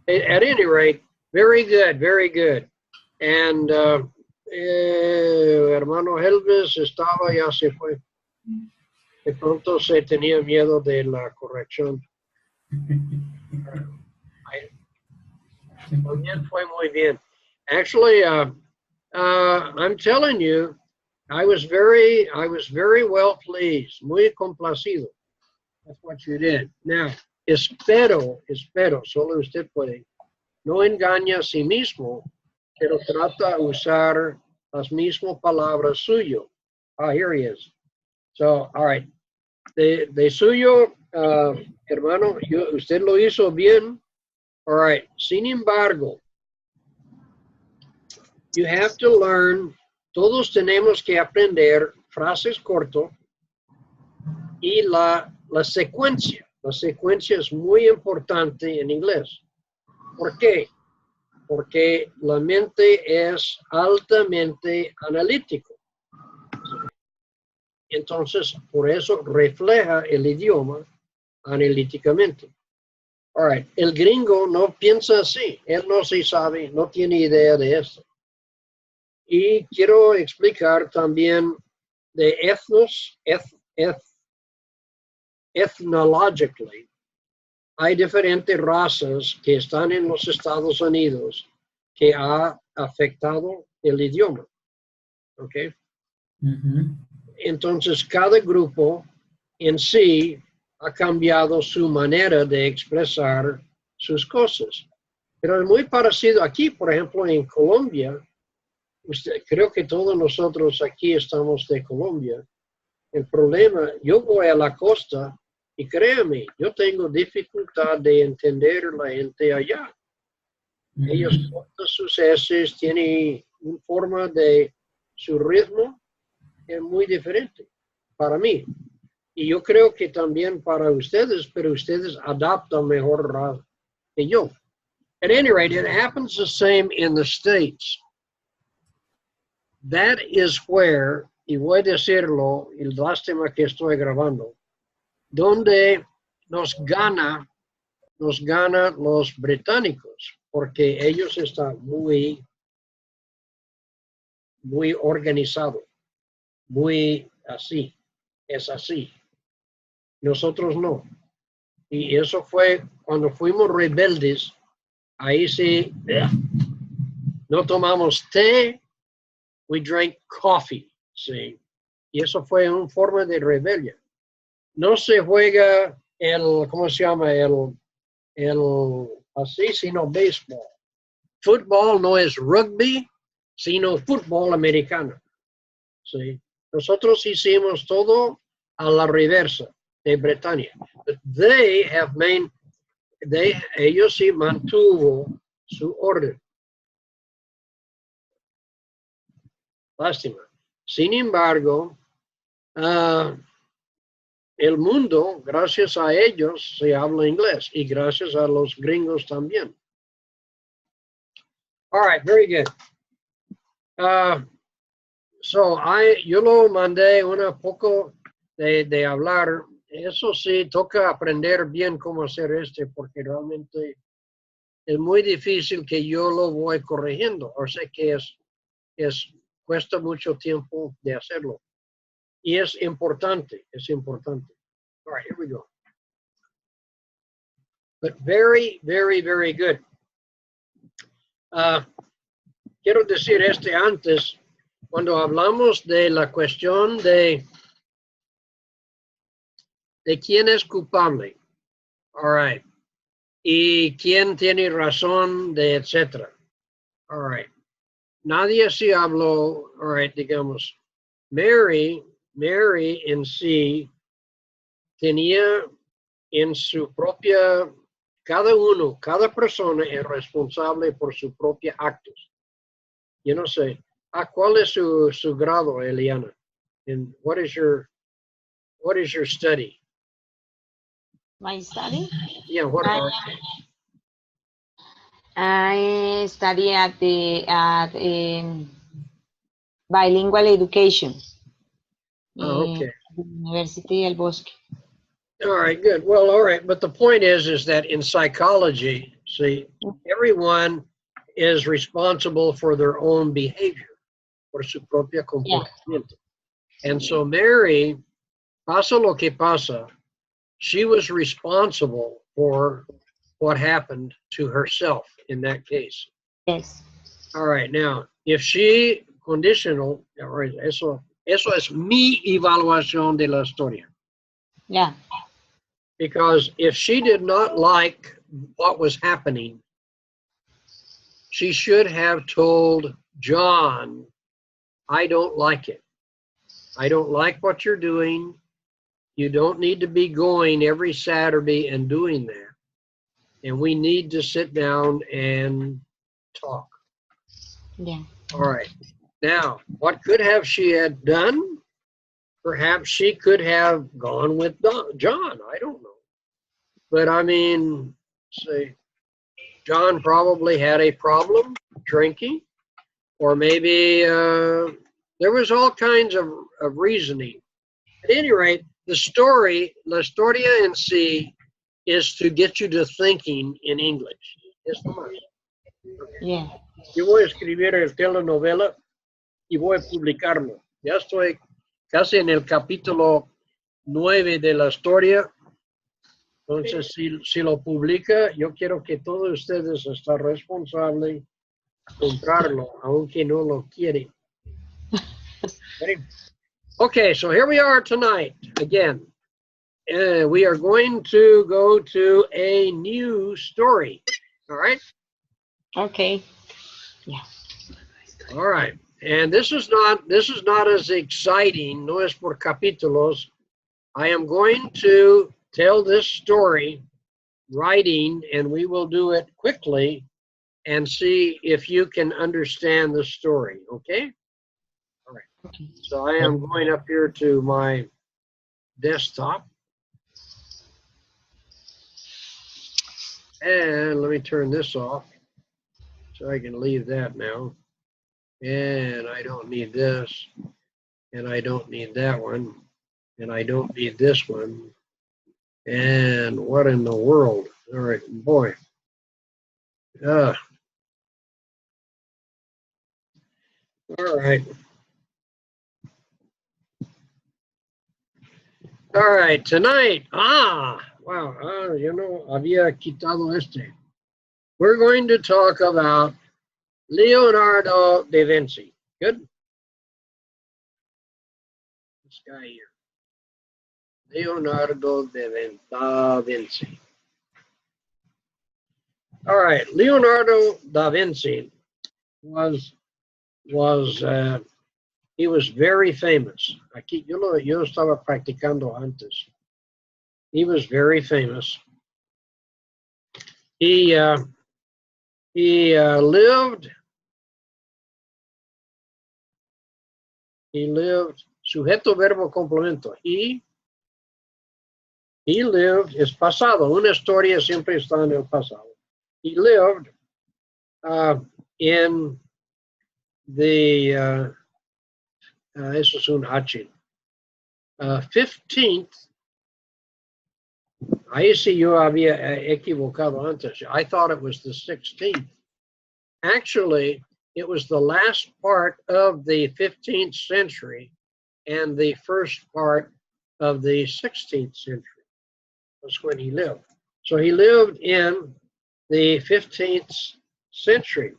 At any rate, very good, very good. And hermano Helves estaba, ya se fue. De pronto se tenía miedo de la corrección. Muy bien, fue muy bien. Actually, I'm telling you, I was very well pleased, muy complacido. That's what you did. Now, espero, solo usted puede, no engaña a sí mismo, pero trata de usar las mismas palabras suyo. Ah, here he is. So, all right. De suyo, hermano, usted lo hizo bien. All right. Sin embargo, you have to learn, todos tenemos que aprender frases cortas y la secuencia. La secuencia es muy importante en inglés. ¿Por qué? Porque la mente es altamente analítico. Entonces, por eso refleja el idioma analíticamente. All right. El gringo no piensa así. Él no se sabe, no tiene idea de eso. Y quiero explicar también de ethnologically. Hay diferentes razas que están en los Estados Unidos que ha afectado el idioma. ¿Ok? Entonces, cada grupo en sí ha cambiado su manera de expresar sus cosas. Pero es muy parecido aquí, por ejemplo, en Colombia. Creo que todos nosotros aquí estamos de Colombia. El problema, yo voy a la costa y créame, yo tengo dificultad de entender a la gente allá. Ellos cortan sus S, tienen una forma de su ritmo, es muy diferente para mí. Y yo creo que también para ustedes, pero ustedes adaptan mejor que yo. At any rate, it happens the same in the States. That is where, y voy a decirlo, y lástima que estoy grabando, donde nos gana los británicos, porque ellos están muy organizados, muy así, es así. Nosotros no. Y eso fue cuando fuimos rebeldes, ahí sí, no tomamos té, we drank coffee, sí. Y eso fue una forma de rebelión. No se juega ¿cómo se llama? Así, sino béisbol. Fútbol no es rugby, sino fútbol americano. Sí. Nosotros hicimos todo a la reversa de Bretaña. But ellos sí mantuvo su orden. Lástima. Sin embargo, el mundo, gracias a ellos, se habla inglés y gracias a los gringos también. All right, very good. Yo lo mandé un poco de hablar. Eso sí, toca aprender bien cómo hacer porque realmente es muy difícil que yo lo voy corrigiendo. O sea que cuesta mucho tiempo de hacerlo. Y es importante. All right, here we go. But very, very, very good. Quiero decir antes, cuando hablamos de la cuestión de quién es culpable, all right, y quién tiene razón, etcétera. All right. Nadie se habló, all right, digamos, Mary en sí tenía en su propia, cada persona es responsable por sus propios actos. Yo no sé, ¿cuál es su grado, Eliana? And what is your study? My study? Yeah, what are I study at bilingual education. okay. University del Bosque. All right, good. Well, all right, but the point is that in psychology, See, everyone is responsible for their own behavior, por su propio comportamiento. And so Mary, pasa lo que pasa, she was responsible for what happened to herself in that case. Yes. All right, now, if she, conditional, all right, eso es mi evaluación de la historia. Yeah. Because if she did not like what was happening, she should have told John, I don't like it. I don't like what you're doing. You don't need to be going every Saturday and doing that. And we need to sit down and talk. Yeah. All right. Now, what could have she had done? Perhaps she could have gone with John. I don't know. But I mean, say, John probably had a problem drinking, or maybe there was all kinds of reasoning. At any rate, the story, la historia en sí, is to get you to thinking in English. Es nomás. Okay. Yeah. Yo voy a escribir el telenovela y voy a publicarlo. Ya estoy casi en el capítulo 9 de la historia. Entonces, si lo publica, yo quiero que todos ustedes estén responsables comprarlo, aunque no lo quieren. Okay, so here we are tonight again. We are going to go to a new story. All right? Okay. Yeah. All right. And this is not as exciting, no es por capítulos. I am going to tell this story writing, and we will do it quickly and see if you can understand the story, okay? All right. Okay. So I am going up here to my desktop. And let me turn this off so I can leave that now. And I don't need this. And I don't need that one. And I don't need this one. And what in the world? All right, boy. All right. All right, tonight. Wow. Había quitado este. We're going to talk about Leonardo da Vinci. Good? This guy here. Leonardo da Vinci. All right, Leonardo da Vinci he was very famous. Aquí yo estaba practicando antes. He was very famous. He lived. He lived. Sujeto, verbo, complemento. He lived. Es pasado. Una historia siempre está en el pasado. He lived in the. Eso es un H. 15th. Ahí sí yo había equivocado antes. I thought it was the 16th. Actually, it was the last part of the 15th century and the first part of the 16th century. That's when he lived. So he lived in the 15th century.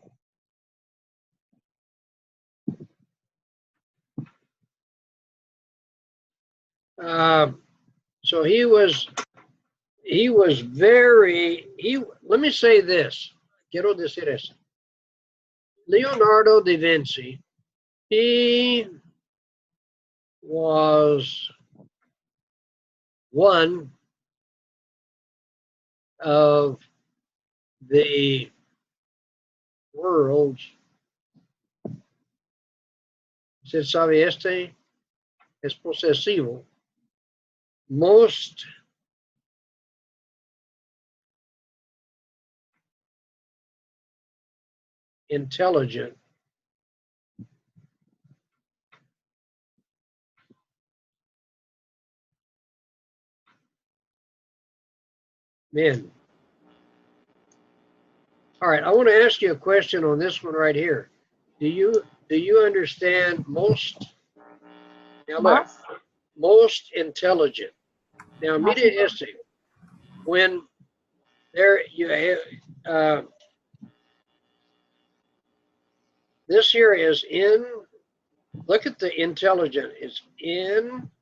So let me say this. Quiero decir eso. Leonardo da Vinci, he was one of the world's, se sabe este, es posesivo, most intelligent men. All right, I want to ask you a question on this one right here. Do you understand most? Now look, Más, most intelligent. Now, más mire este. When there you uh, this here is in. Look at the intelligent. It's intelligent,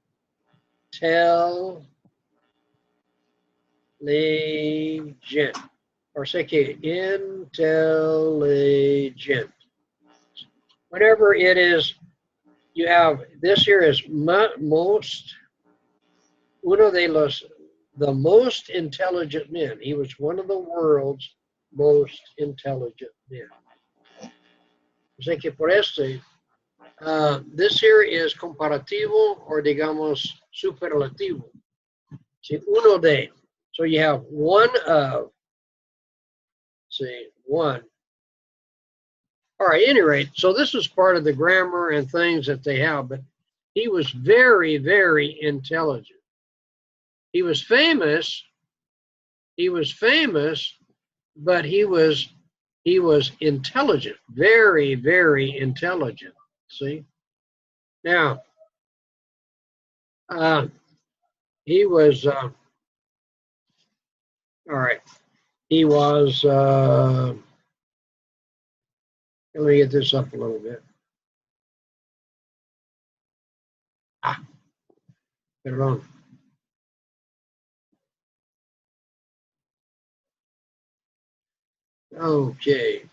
or say intelligent. Whenever it is, you have this here is most. Uno de los, the most intelligent men. He was one of the world's most intelligent men. Así que por este, this here is comparativo or digamos superlativo. See, uno de. So you have one of, see, one. All right, at any rate, so this is part of the grammar and things that they have, but he was very, very intelligent. He was famous, but he was intelligent, very, very intelligent. See? Now, he was, all right, he was, let me get this up a little bit. Perdón. Okay.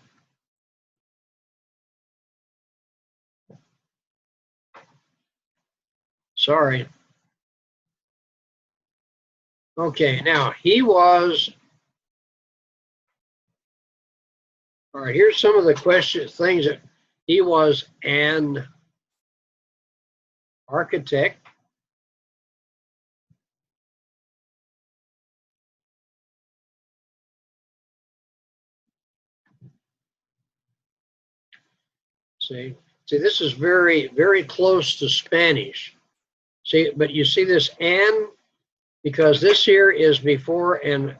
Sorry. Okay, now he was, all right, here's some of the questions, things that he was an architect. See, this is very, very close to Spanish. See, but you see this an, because this here is before a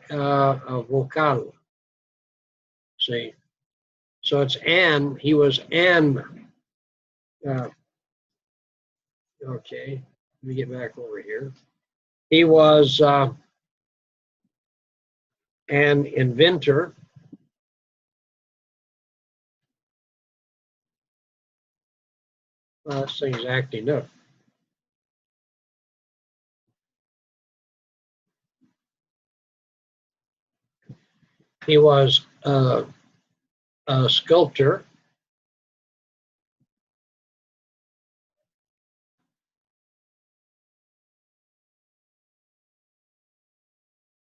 vocal. See, so it's an, he was an, okay, let me get back over here. He was an inventor. This thing's acting up. He was a sculptor.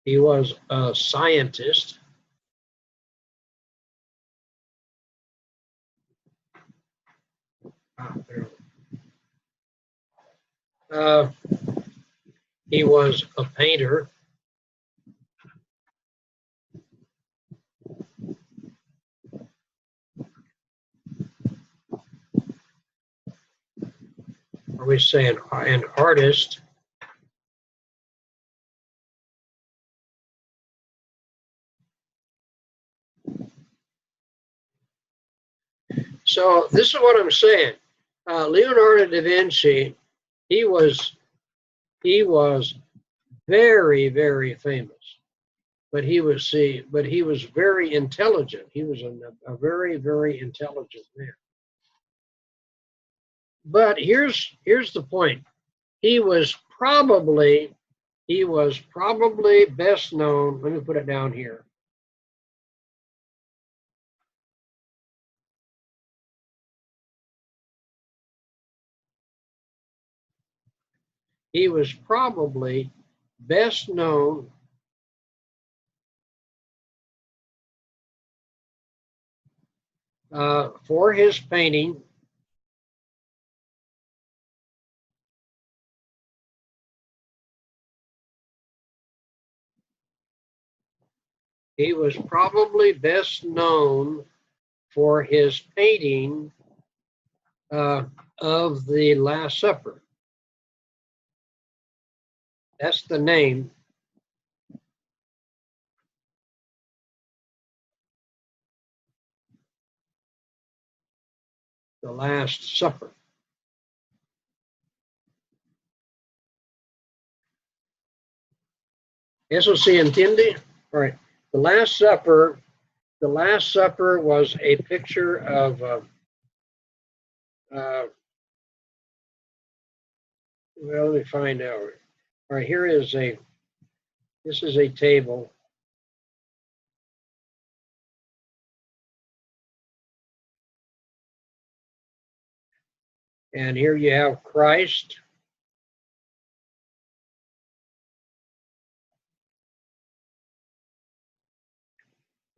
He was a scientist. He was a painter. Are we saying an artist? So this is what I'm saying. Leonardo da Vinci, he was very, very famous, but he was very intelligent. He was a very, very intelligent man. But here's the point. He was probably best known. Let me put it down here. He was probably best known for his painting he was probably best known for his painting of the Last Supper. That's the name. The Last Supper. ¿Eso se entiende? All right. The Last Supper was a picture of well, let me find out. All right, this is a table. And here you have Christ.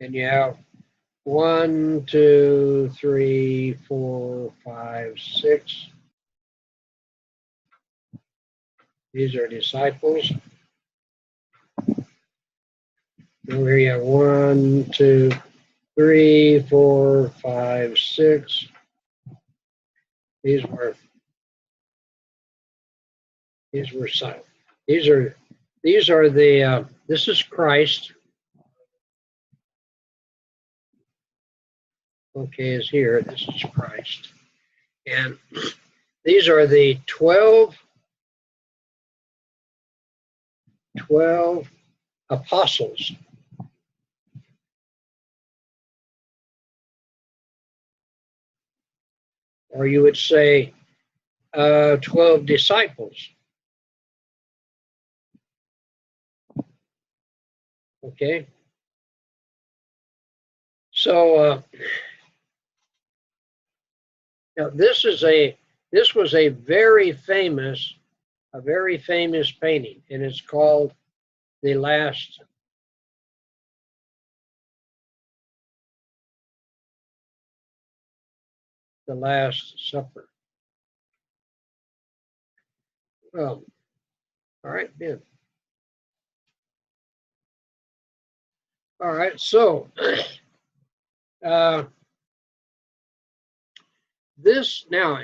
And you have 1, 2, 3, 4, 5, 6. These are disciples. Over here you have 1, 2, 3, 4, 5, 6. These were silent. These are the this is Christ. Okay, is here. This is Christ. And these are the 12 apostles. Or you would say 12 disciples. Okay. So now this was a very famous painting, and it's called The Last Supper. Well, all right, Ben. All right, so this now,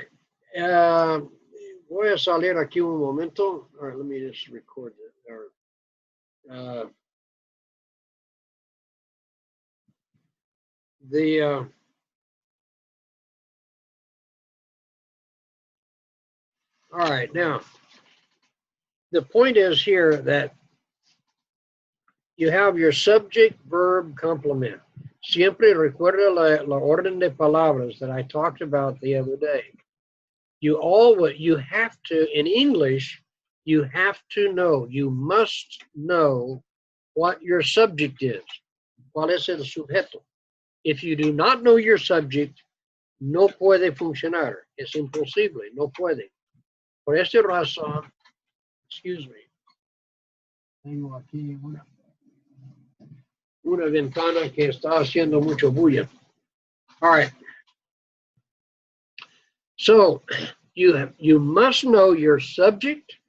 voy a salir aquí un momento. All right, let me just record it. All right, now, the point is here that you have your subject, verb, complement. Siempre recuerda la orden de palabras that I talked about the other day. You have to, in English, you have to know, you must know what your subject is. ¿Cuál es el sujeto? If you do not know your subject, no puede funcionar. Es imposible, no puede. Por esta razón, excuse me, tengo aquí una ventana que está haciendo mucho bulla. All right. So you must know your subject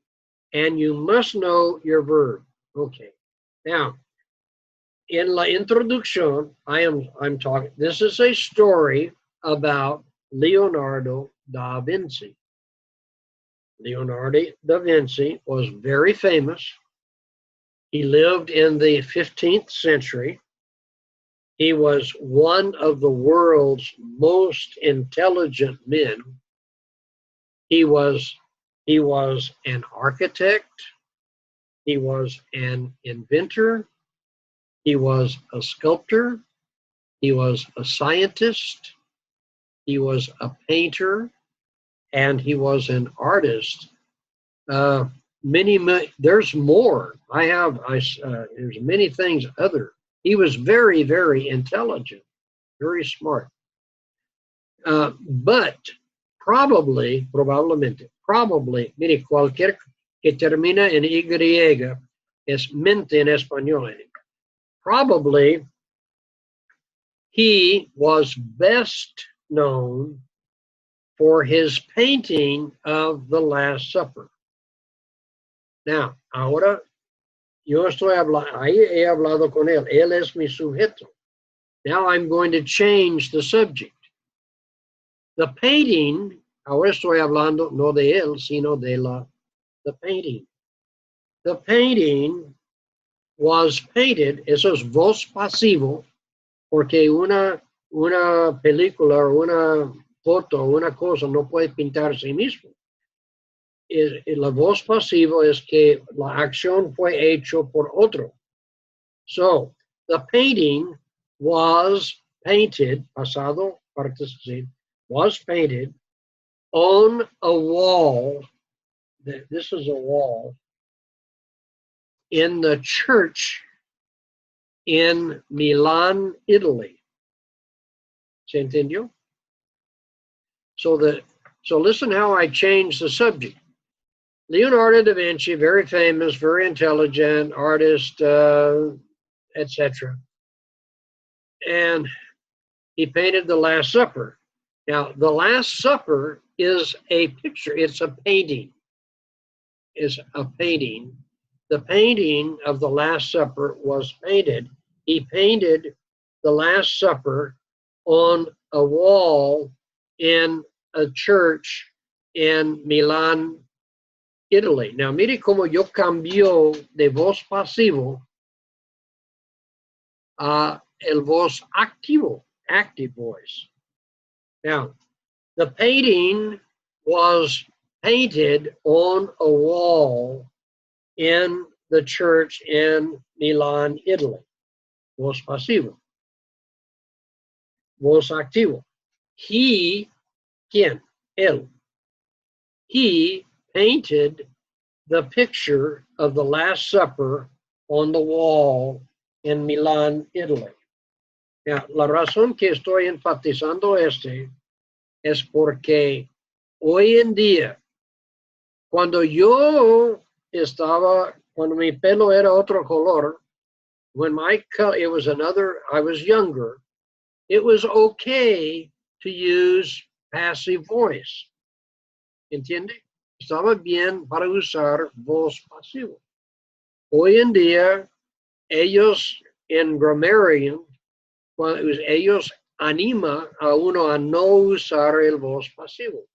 and you must know your verb. Okay. Now, in la introducción, I'm talking. This is a story about Leonardo da Vinci. Leonardo da Vinci was very famous. He lived in the 15th century. He was one of the world's most intelligent men. He was an architect. He was an inventor. He was a sculptor. He was a scientist. He was a painter, and he was an artist. There's more. There's many things other. He was very, very intelligent, very smart. But probablemente, mire, cualquier que termina en Y es mente en español. Probably he was best known for his painting of the Last Supper. Now, ahora yo estoy hablando, ahí he hablado con él. Él es mi sujeto. Now I'm going to change the subject. The painting, ahora estoy hablando no de él, sino de the painting. The painting was painted, eso es voz pasivo, porque una película o una foto, una cosa, no puede pintar a sí mismo. La voz pasiva es que la acción fue hecha por otro. So, the painting was painted, pasado, participación, was painted on a wall. This is a wall in the church in Milan, Italy. ¿Se entendió? So listen how I changed the subject. Leonardo da Vinci, very famous, very intelligent artist, etc. And he painted the Last Supper. Now, the Last Supper is a picture. It's a painting. It's a painting. The painting of the Last Supper was painted. He painted the Last Supper on a wall in a church in Milan, Italy. Now, mire cómo yo cambio de voz pasivo a el voz activo, active voice. Now, the painting was painted on a wall in the church in Milan, Italy. Voz pasivo. Voz activo. He, ¿quién? Él. He painted the picture of the Last Supper on the wall in Milan, Italy. Now, la razón que estoy enfatizando es porque hoy en día, cuando mi pelo era otro color, it was another, I was younger, it was okay to use passive voice. ¿Entiende? Estaba bien para usar voz pasiva. Hoy en día, ellos en grammarian, ellos anima a uno a no usar el voz pasivo.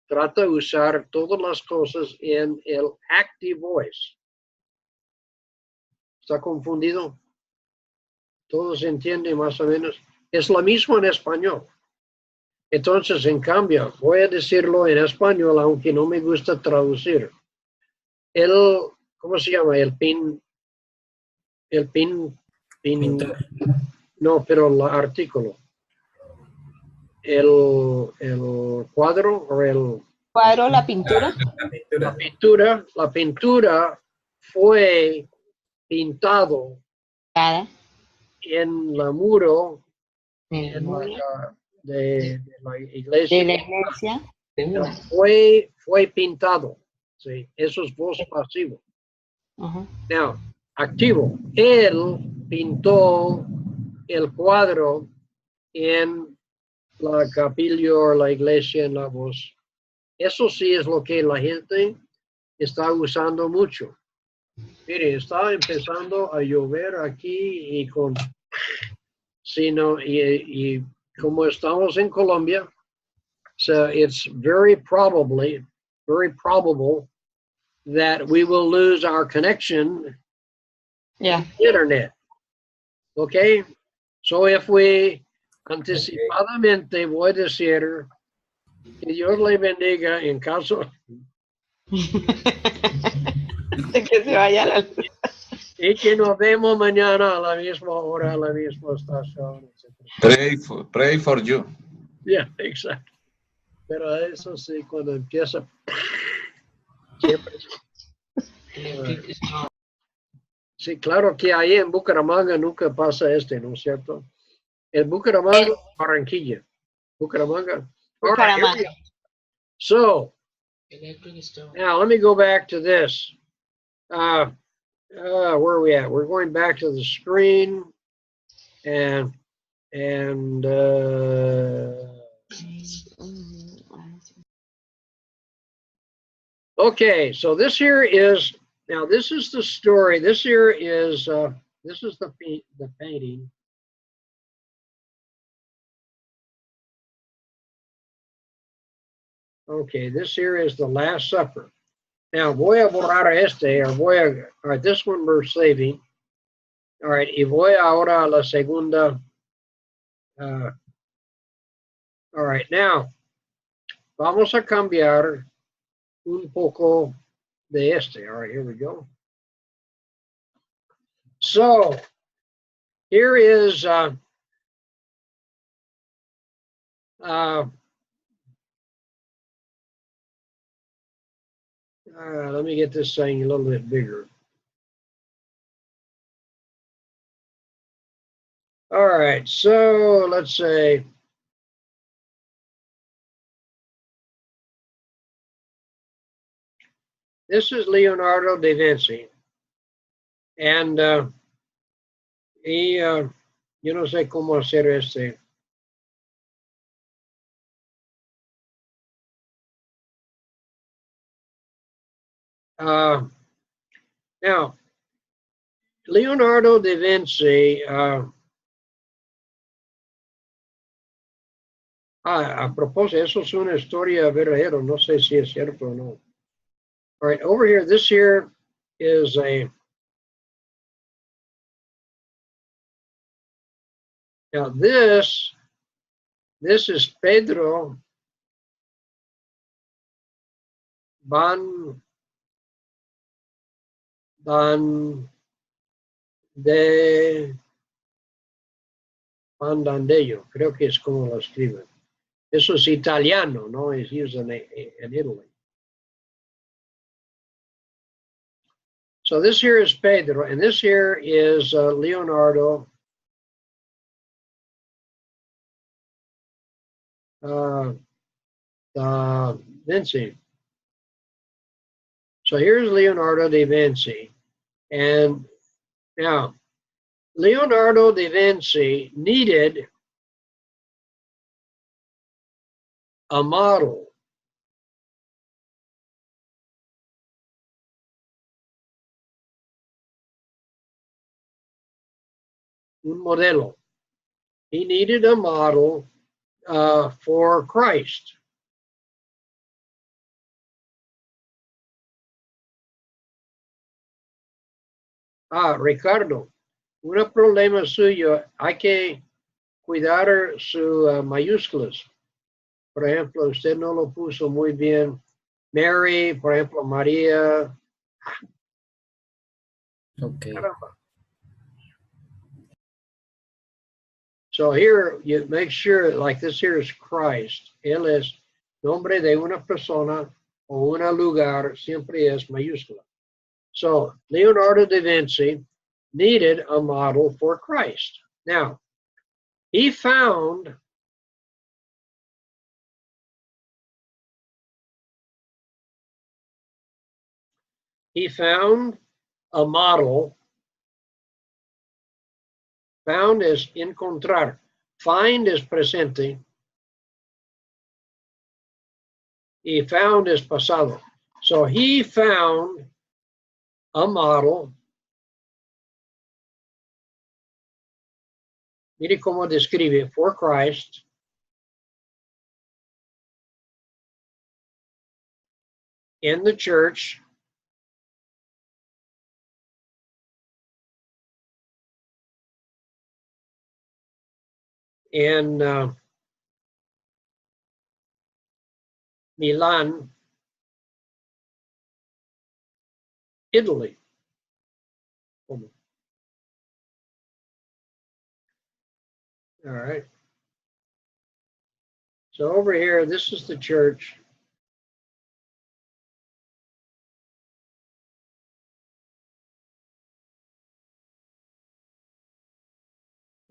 Trata de usar todas las cosas en el active voice. ¿Está confundido? Todos entienden más o menos. Es lo mismo en español. Entonces, en cambio, voy a decirlo en español, aunque no me gusta traducir. ¿Cómo se llama? Pintor. No, pero el artículo. El cuadro o el... ¿Cuadro, la pintura? La pintura fue pintado en la muro de la iglesia. De la iglesia. Fue pintado. Sí, eso es voz pasivo. Now, activo. Él pintó el cuadro en la capilla o la iglesia en la voz. Eso sí es lo que la gente está usando mucho. Mire, está empezando a llover aquí y como estamos en Colombia, so it's very probable that we will lose our connection to the internet. Okay? So if we anticipadamente voy a decir que Dios le bendiga en caso de que se vaya la luz. Y que nos vemos mañana a la misma hora, a la misma estación, Pray for you. Yeah, exacto. Pero eso sí, cuando empieza, siempre. Sí, claro que ahí en Bucaramanga nunca pasa ¿no es cierto? En Bucaramanga, Barranquilla. Bucaramanga. Bucaramanga. So, now let me go back to this. Where are we at? We're going back to the screen and okay, so this here is, now this is the story. This here is, this is the painting. Okay, this here is the Last Supper. Now, voy a borrar all right, this one we're saving. All right, y voy ahora a la segunda. All right, now, Vamos a cambiar un poco de este. All right, here we go. So here is let me get this thing a little bit bigger. All right, so let's say this is Leonardo da Vinci, and yo no sé cómo hacer este. Now, Leonardo da Vinci, a propósito, eso es una historia verdadera, no sé si es cierto o no. All right, over here, this here is now this is Pedro Van Vandandello, creo que es como lo escriben. Eso es italiano, no? It's used in Italy. So this here is Pedro, and this here is Leonardo da Vinci. So here's Leonardo da Vinci. And now, Leonardo da Vinci needed a model. Un modelo. He needed a model for Christ. Ricardo, un problema suyo, hay que cuidar sus mayúsculas. Por ejemplo, usted no lo puso muy bien. Mary, por ejemplo, María. Okay. Caramba. So here, you make sure, like this here is Christ. Él es nombre de una persona o un lugar, siempre es mayúscula. So Leonardo da Vinci needed a model for Christ. Now, he found a model. Found is encontrar. Find is presente. Y found is pasado. So he found a model. Mire cómo describe for Christ. In the church. In Milan, Italy. All right. So over here, this is the church.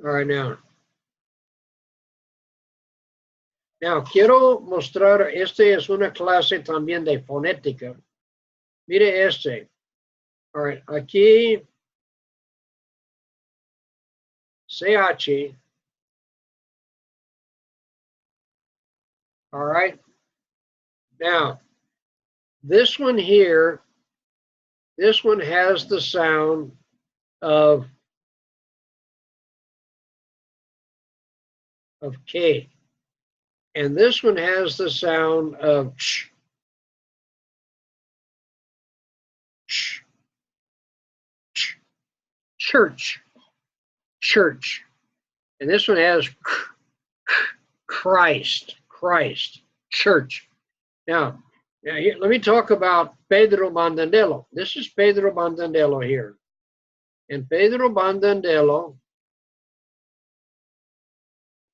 All right, now. Now, quiero mostrar, este es una clase también de fonética. Mire este. All right, aquí, CH. All right. Now, this one here, this one has the sound of K. And this one has the sound of ch. Ch. Ch. Church. Church. And this one has Christ. Christ. Church. Now, let me talk about Pedro Bandandello. This is Pedro Bandandello here. And Pedro Bandandello,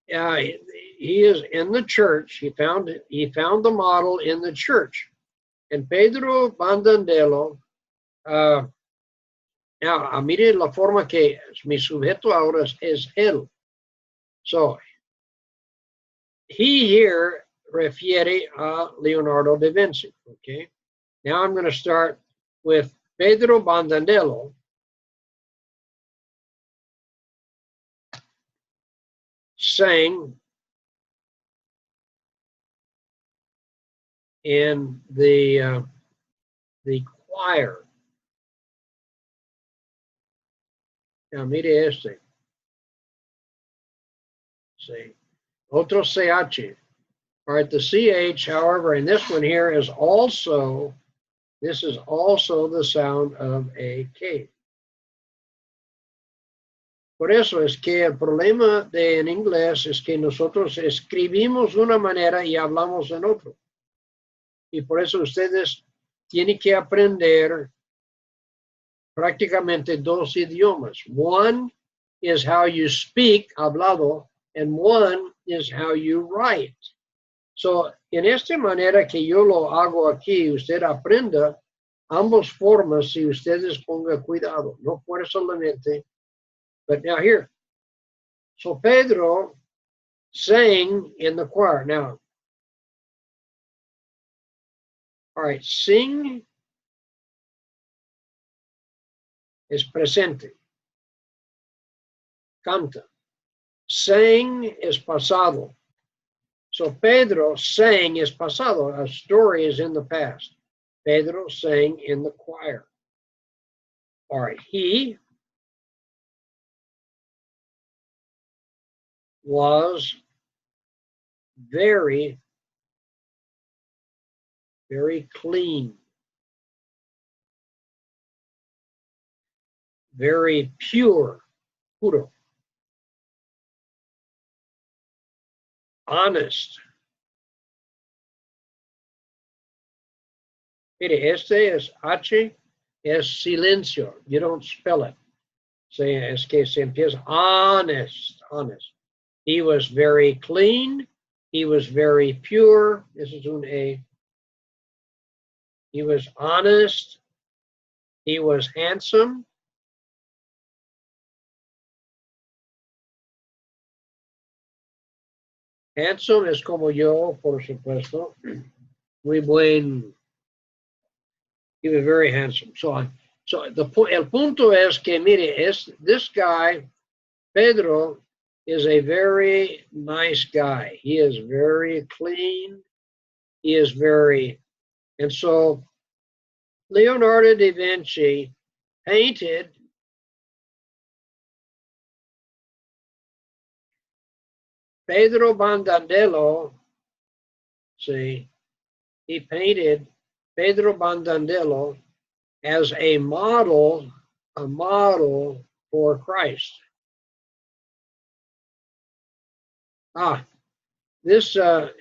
he is in the church. He found the model in the church. And Pedro Bandandello, now, mire la forma que mi sujeto ahora es él. So, he here refiere a Leonardo da Vinci, okay? Now I'm going to start with Pedro Bandandello. Sang in the choir. Now, mire este. See, otro CH. All right, the CH, however, in this one here is also, this is also the sound of a K. Por eso es que el problema en inglés es que nosotros escribimos de una manera y hablamos en otro. Y por eso ustedes tienen que aprender prácticamente dos idiomas. One is how you speak, hablado, and one is how you write. So, en esta manera que yo lo hago aquí, usted aprenda ambas formas si ustedes pongan cuidado, no por solamente. But now here, so Pedro sang in the choir. Now, all right, sing es presente. Canta. Sang es pasado. So Pedro sang is pasado. A story is in the past. Pedro sang in the choir. All right, he was very, very clean, very pure, puro, honest. Mire, este es H, es silencio. You don't spell it. Es que se empieza honest, honest. He was very clean. He was very pure. This is un A. He was honest. He was handsome. Handsome es como yo, por supuesto. Muy buen. He was very handsome. So el punto es que, mire, this guy, Pedro, is a very nice guy. He is very clean. He is very, and so Leonardo da Vinci painted Pedro Bandandello. See, he painted Pedro Bandandello as a model for Christ. This the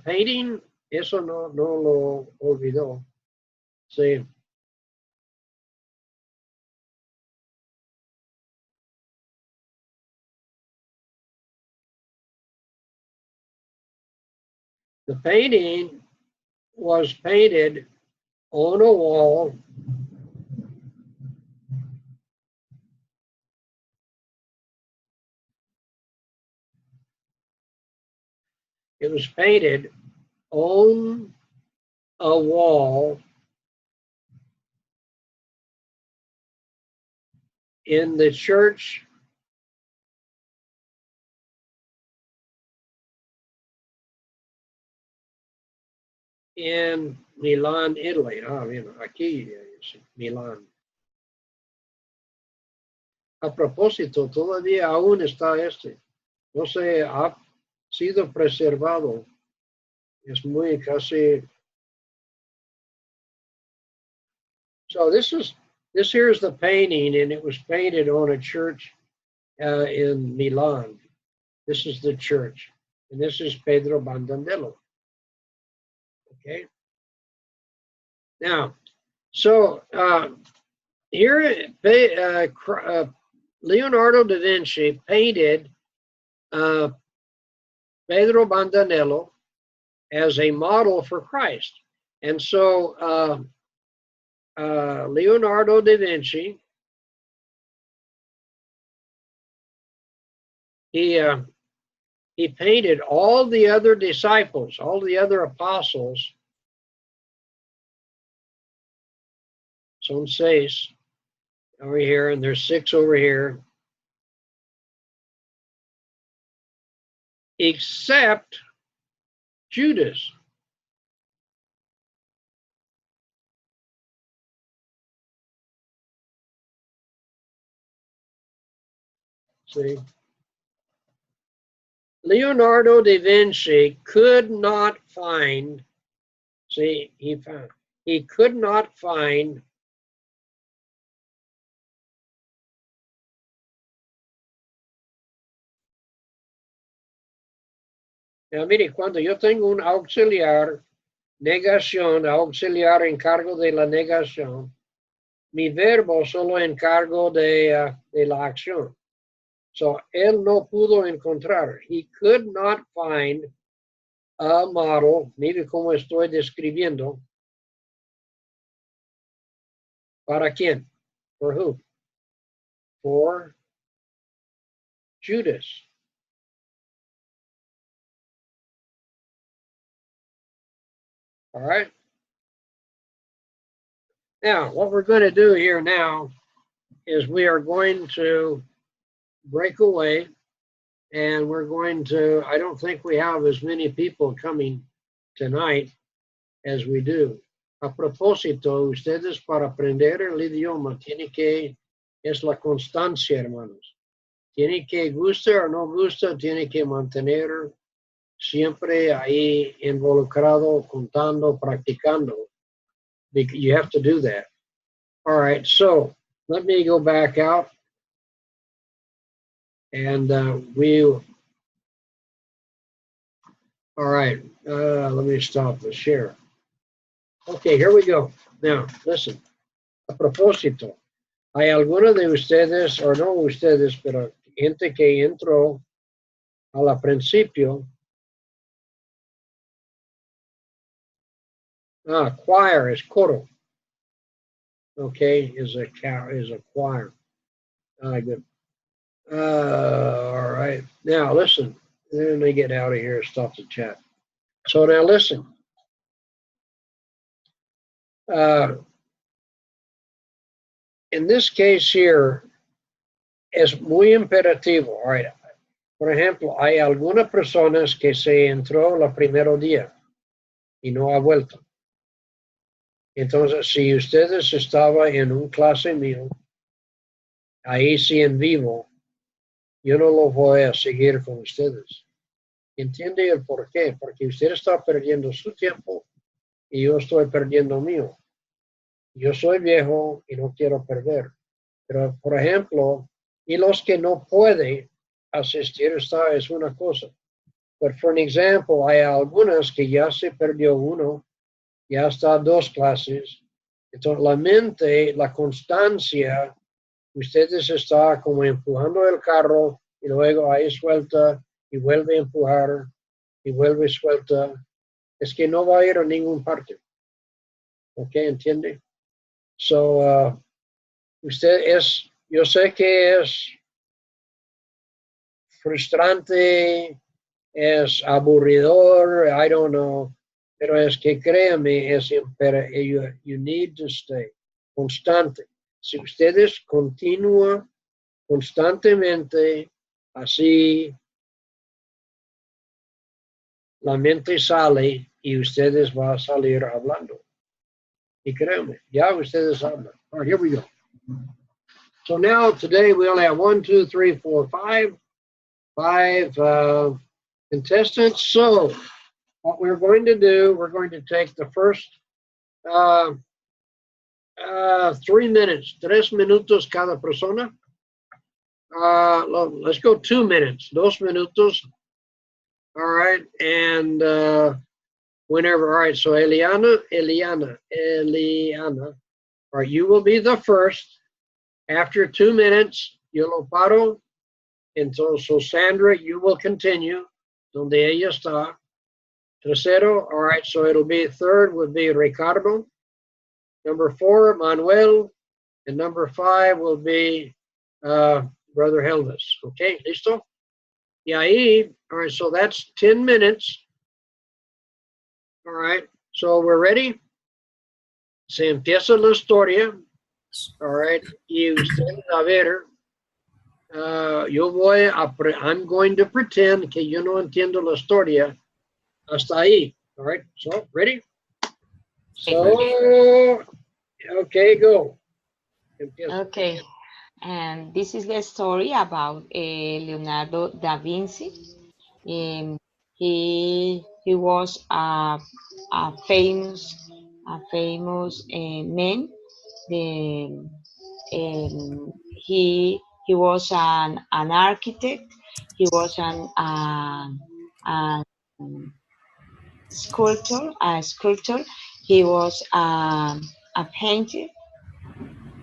painting, eso no lo olvidó. See. The painting was painted on a wall It was painted on a wall in the church in Milan, Italy. Aquí, Milan. A propósito, todavía aún está no se ha sido preservado. Es muy casi. So this here is the painting, and it was painted on a church in Milan. This is the church, and this is Pedro Bandandello. Okay. Now, so here, Leonardo da Vinci painted Pedro Bandanello as a model for Christ. And so Leonardo da Vinci, he painted all the other disciples, all the other apostles, son seis over here, and there's 6 over here, except Judas. See? Leonardo da Vinci could not find, see, he could not find now, mire, cuando yo tengo un auxiliar, negación, auxiliar encargo de la negación, mi verbo solo encargo de la acción. So, él no pudo encontrar. He could not find a model, mire cómo estoy describiendo. ¿Para quién? For who? For Judas. All right. Now, what we're going to do here now is we are going to break away, and we're going to, I don't think we have as many people coming tonight as we do. A propósito, ustedes para aprender el idioma tienen que, es la constancia, hermanos. Tienen que, gusta o no gusta, tienen que mantener siempre ahí involucrado, contando, practicando. You have to do that. All right, so let me go back out, and all right, let me stop the share. Okay, here we go. Now, listen, a propósito, hay algunos de ustedes, o no ustedes, pero gente que entró al principio. Choir is coro. Okay, is a choir. Good. All right. Now listen. Let me get out of here and stop the chat. So now listen. In this case here, es muy imperativo. All right. Por ejemplo, hay algunas personas que se entró el primero día y no ha vuelto. Entonces, si ustedes estaban en un clase mío, ahí sí en vivo, yo no lo voy a seguir con ustedes. ¿Entiende el por qué? Porque usted está perdiendo su tiempo y yo estoy perdiendo mío. Yo soy viejo y no quiero perder. Pero, por ejemplo, y los que no pueden asistir, esta es una cosa. Pero, por ejemplo, hay algunas que ya se perdió uno, ya está 2 clases. Entonces, la mente, la constancia, ustedes están como empujando el carro y luego ahí suelta y vuelve a empujar y vuelve y suelta. Es que no va a ir a ningún parte. ¿Ok? ¿Entiende? So, yo sé que es frustrante, es aburridor, I don't know. Pero es que créanme, you need to stay constante. Si ustedes continúan constantemente así, la mente sale y ustedes van a salir hablando. Y créanme, ya ustedes hablan. All right, here we go. So now today we only have 1, 2, 3, 4, 5 contestants. So what we're going to do, we're going to take the first 3 minutes, 3 minutos cada persona. Let's go 2 minutes, 2 minutos. All right, and whenever. All right, so Eliana. All right, you will be the first. After 2 minutes, yo lo paro. Entonces, so Sandra, you will continue donde ella está. Tercero, all right, so it'll be third would be Ricardo. Number 4, Manuel. And number 5 will be Brother Helvis. Okay, listo? Y ahí, all right, so that's 10 minutes. All right, so we're ready. Se empieza la historia. All right, y ustedes a ver, I'm going to pretend que yo no entiendo la historia hasta ahí. All right, so ready? So, okay, go. Empieza. Okay, and this is the story about Leonardo da Vinci. He was a famous man. He was an architect. He was a sculptor. He was a painter.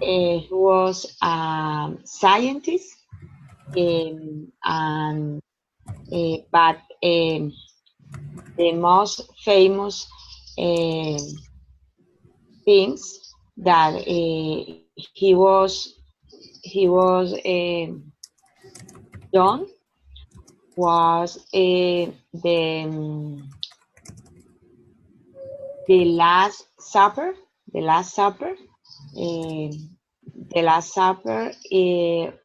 He was a scientist. But the most famous things that he was done was the Last Supper. The Last Supper. The Last Supper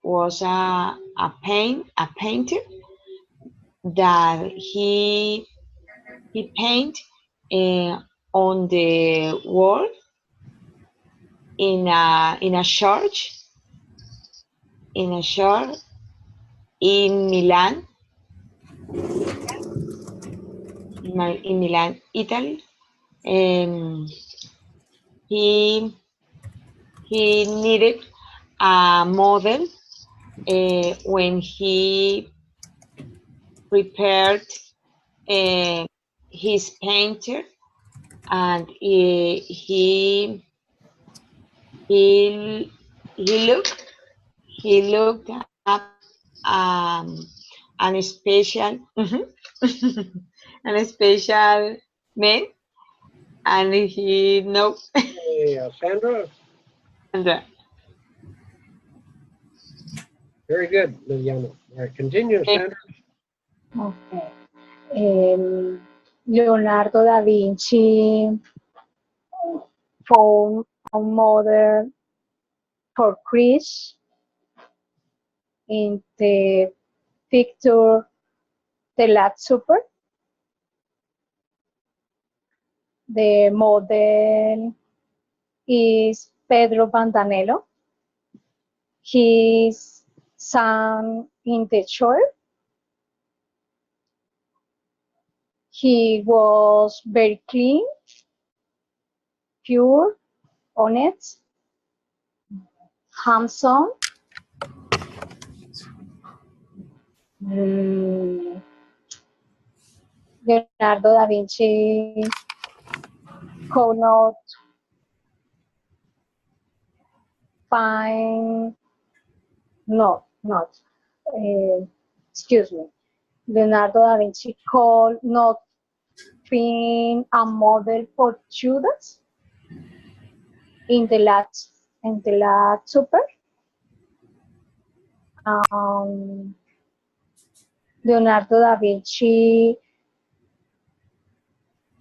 was a painter that he paint on the wall in a church in Milan, Italy. He needed a model when he prepared his painter, and he looked up an special an special man, and he know. Hey, Sandra. And, very good, Liliana. All right, continue, Sandra. Okay. Leonardo da Vinci found a model for Christ in the picture The Last Supper. The model is Pedro Bandanello. He's sung in the church. He was very clean, pure, honest, handsome. Leonardo da Vinci could not find, excuse me. Leonardo da Vinci could not find a model for Judas in the Last Supper. Leonardo da Vinci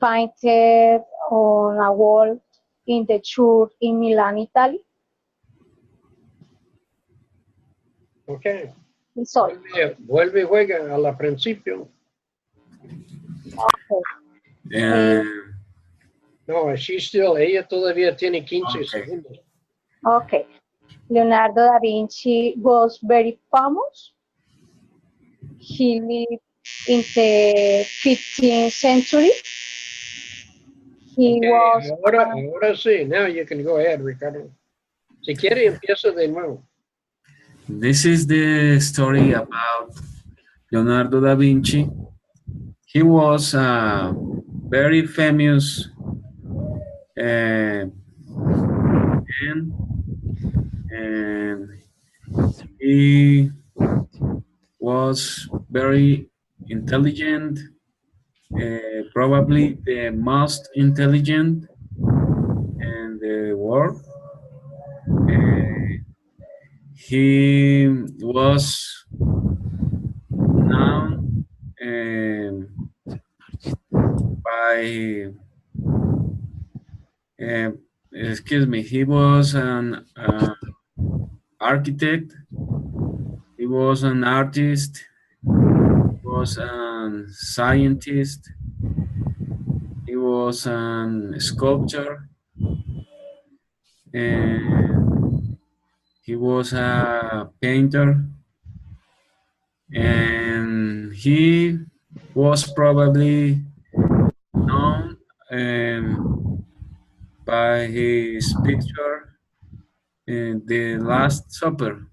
painted on a wall in the church in Milan, Italy. Okay. Sorry. Vuelve y juega al principio. Okay. No, ella todavía tiene 15 segundos. Okay. Leonardo da Vinci was very famous. He lived in the 15th century. He was. Ahora sí. Now you can go ahead, Ricardo. Si quiere, empieza de nuevo. This is the story about Leonardo da Vinci. He was a very famous man, and he was very intelligent, probably the most intelligent in the world. He was known by, excuse me, he was an architect, he was an artist, he was a scientist, he was a sculptor, and he was a painter, and he was probably known by his picture in The Last Supper.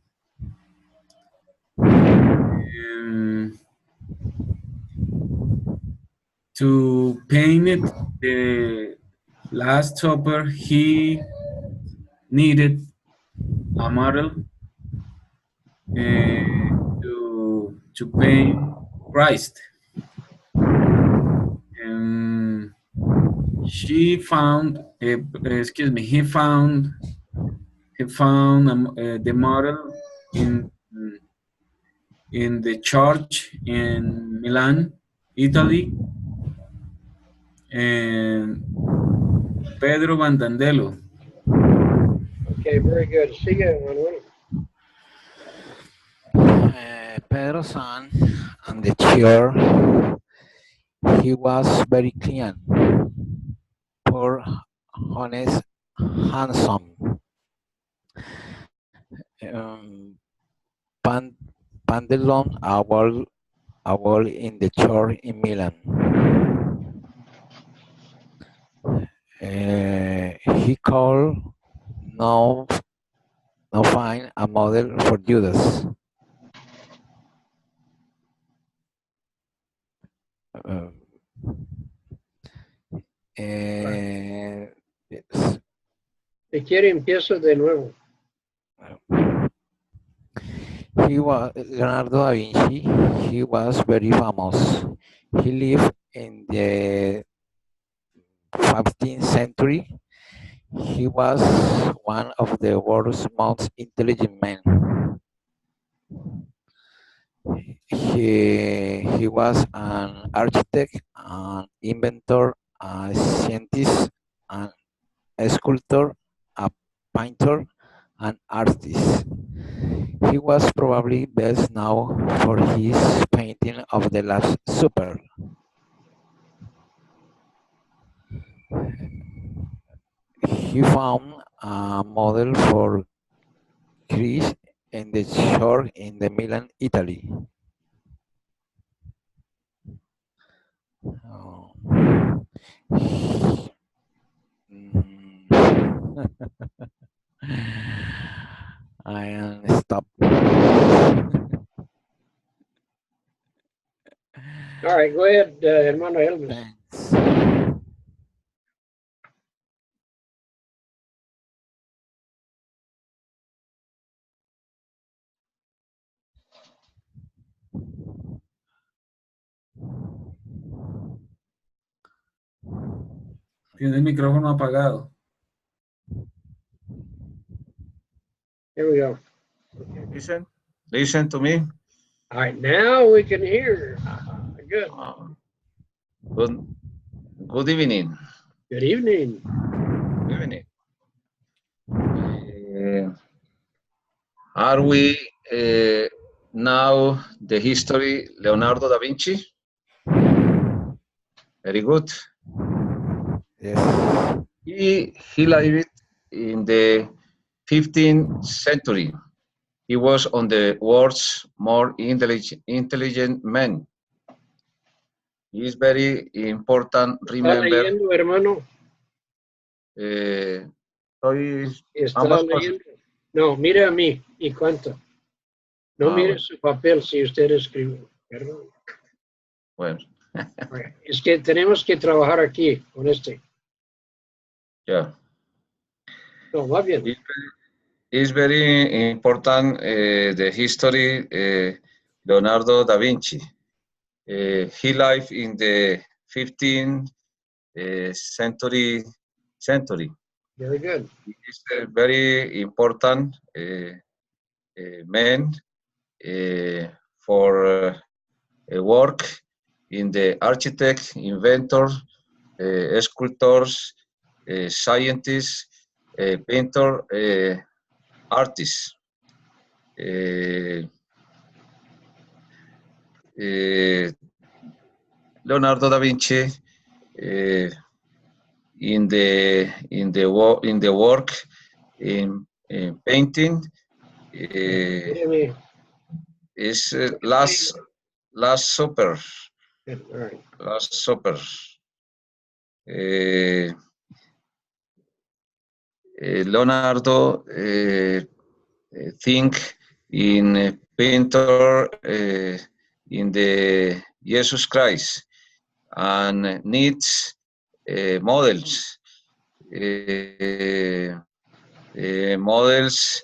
To paint it, the Last Supper, he needed a model to paint Christ. And she found, excuse me, he found the model in the church in Milan, Italy, and Pedro Bandandello. Okay, very good. Sigue, Manuel. Pedro son and the chair. He was very clean, poor, honest, handsome. Pan, Pandelon award in the church in Milan. He called no find a model for Judas. Yes. Si quiere, empiezo de nuevo. He was Leonardo da Vinci. He was very famous. He lived in the 15th century. He was one of the world's most intelligent men. He was an architect, an inventor, a scientist, a sculptor, a painter, an artist. He was probably best known for his painting of the Last Supper. He found a model for Christ in the church in the Milan, Italy. Oh. I am stop. All right, go ahead, hermano Elvis. Thanks. Tiene el micrófono apagado. Here we go. Listen to me. All right, now we can hear. Good. Good evening. Good evening. Good evening. Are we now the history Leonardo da Vinci? Very good. Yes. He lived in the 15th century. He was on the world's more intelligent man. He is very important. ¿Está Remember. leyendo, hermano? ¿Está ambas leyendo? No, mire a mí y cuenta. No mire bueno. su papel si usted escribe. Perdón. Bueno. Es que tenemos que trabajar aquí con este. Yeah. No, va bien. It's very important the history Leonardo da Vinci. He lived in the 15th century. Very good. He's a very important man for work in the architect, inventor, sculptors, scientists, painter, artists. Leonardo da Vinci in the work in painting Míreme. is last supper. Good, all right. Last Supper. Leonardo think in painter in the Jesus Christ and needs models. Models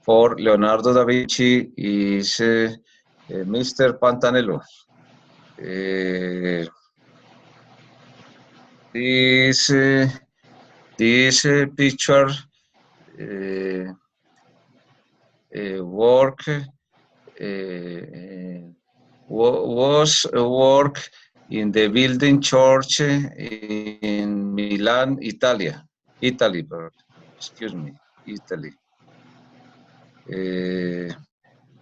for Leonardo da Vinci is Mr. Pantanello. This picture work was work in the building church in Milan, Italy. Excuse me, Italy.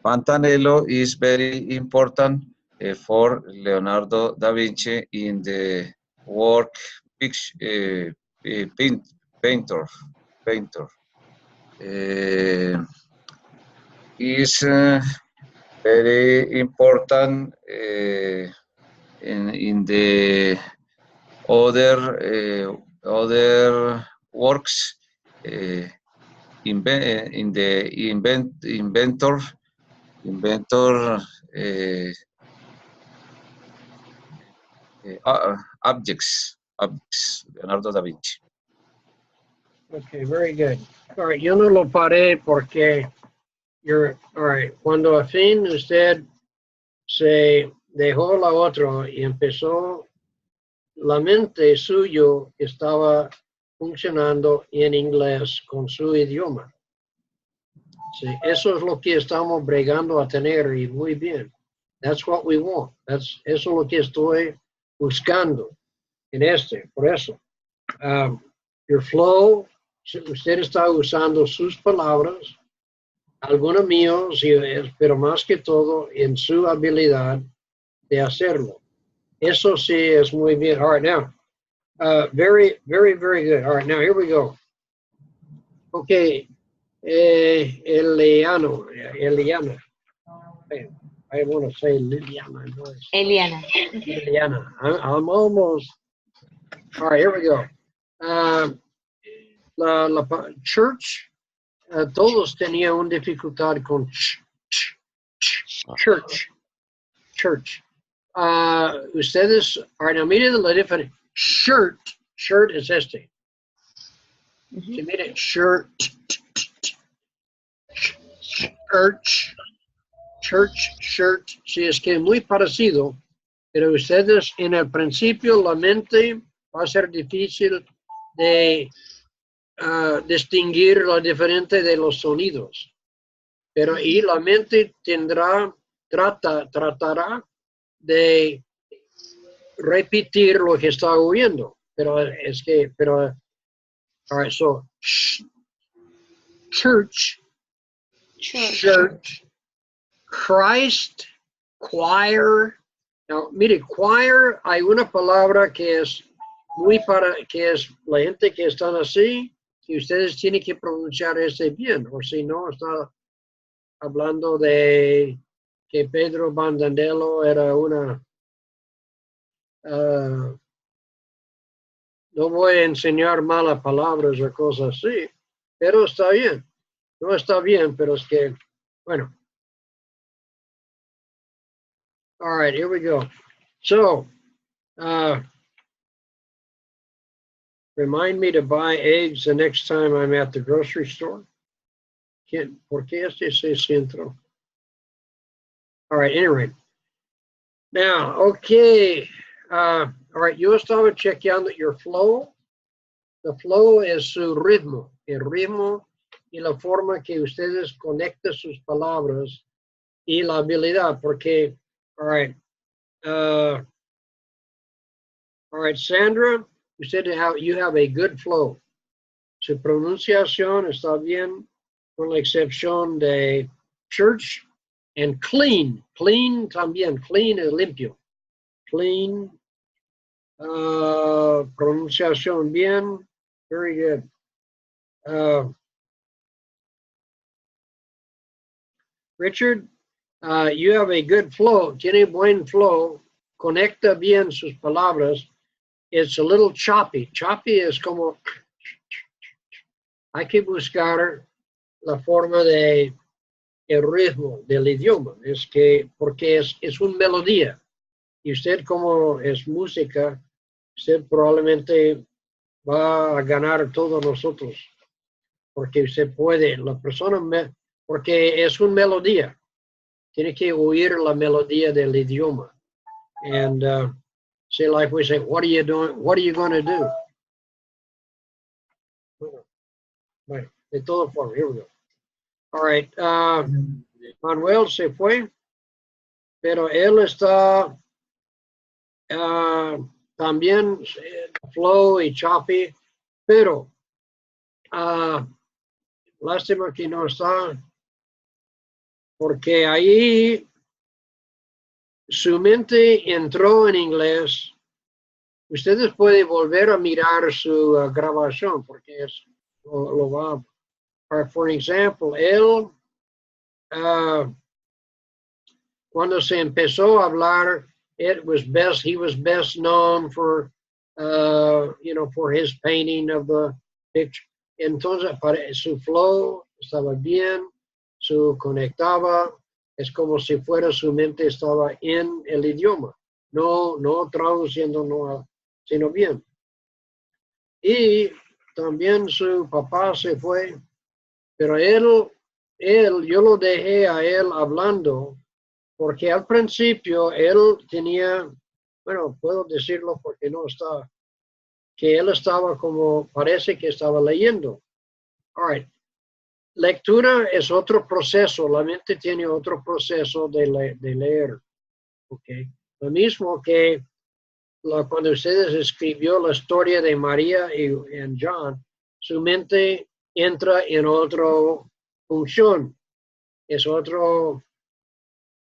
Pantanello is very important for Leonardo da Vinci in the work painter. Is very important in the other works in the inventor objects Leonardo da Vinci. Okay, very good. All right, yo no lo paré porque all right, cuando al fin usted se dejó la otra y empezó, la mente suyo estaba funcionando en inglés con su idioma. Sí, eso es lo que estamos bregando a tener y muy bien. That's what we want. Eso es lo que estoy buscando en por eso. Your flow, usted está usando sus palabras, algunos míos, pero más que todo en su habilidad de hacerlo. Eso sí es muy bien. All right, now, very, very, very good. All right, now here we go. Okay, Eliana. I want to say Liliana. Eliana. Liliana. I'm almost. All right, here we go. La church, todos tenían una dificultad con church. Ustedes, all right, now miren la diferencia. Shirt es este. Si miren, shirt. Church, sí, es que es muy parecido, pero ustedes en el principio la mente va a ser difícil de distinguir lo diferente de los sonidos, pero y la mente tratará de repetir lo que está oyendo, pero all right, so church, Christ, choir. Now, mire, choir, hay una palabra que es que es la gente que están así, y ustedes tienen que pronunciar ese bien, o si no, está hablando de que Pedro Bandandelo era una... no voy a enseñar malas palabras o cosas así, pero está bien. No está bien, pero es que, bueno. All right, here we go. So, remind me to buy eggs the next time I'm at the grocery store. ¿Por qué se centro? All right, anyway. Now, okay. All right, yo estaba chequeando your flow. The flow es su ritmo, el ritmo y la forma que ustedes conectan sus palabras y la habilidad, porque, all right, Sandra, you have a good flow. Su pronunciación está bien, con la excepción de church and clean. Clean también, clean es limpio. Clean, pronunciación bien, very good. Richard, you have a good flow, tiene buen flow, conecta bien sus palabras. It's a little choppy. Choppy es como, hay que buscar la forma de el ritmo del idioma, es que, porque es una melodía. Y usted como es música, usted probablemente va a ganar todos nosotros, porque usted puede, la persona, porque es una melodía. Tiene que oír la melodía del idioma. And say, like we say, what are you doing? What are you going to do? Right. De todas formas, here we go. All right. Manuel se fue, pero él está también flow y choppy, pero lástima que no está, porque ahí su mente entró en inglés. Ustedes pueden volver a mirar su grabación, porque lo va a... For example, él, cuando se empezó a hablar, he was best known for, for his painting of the picture. Entonces, su flow estaba bien, su conectaba, es como si fuera su mente estaba en el idioma, no traduciendo, sino bien. Y también su papá se fue, pero él, yo lo dejé a él hablando, porque al principio él tenía, bueno, puedo decirlo porque no está, que él estaba como, parece que estaba leyendo. All right. Lectura es otro proceso, la mente tiene otro proceso de leer. Okay. Lo mismo que cuando ustedes escribió la historia de María y John, su mente entra en otra función, es otro.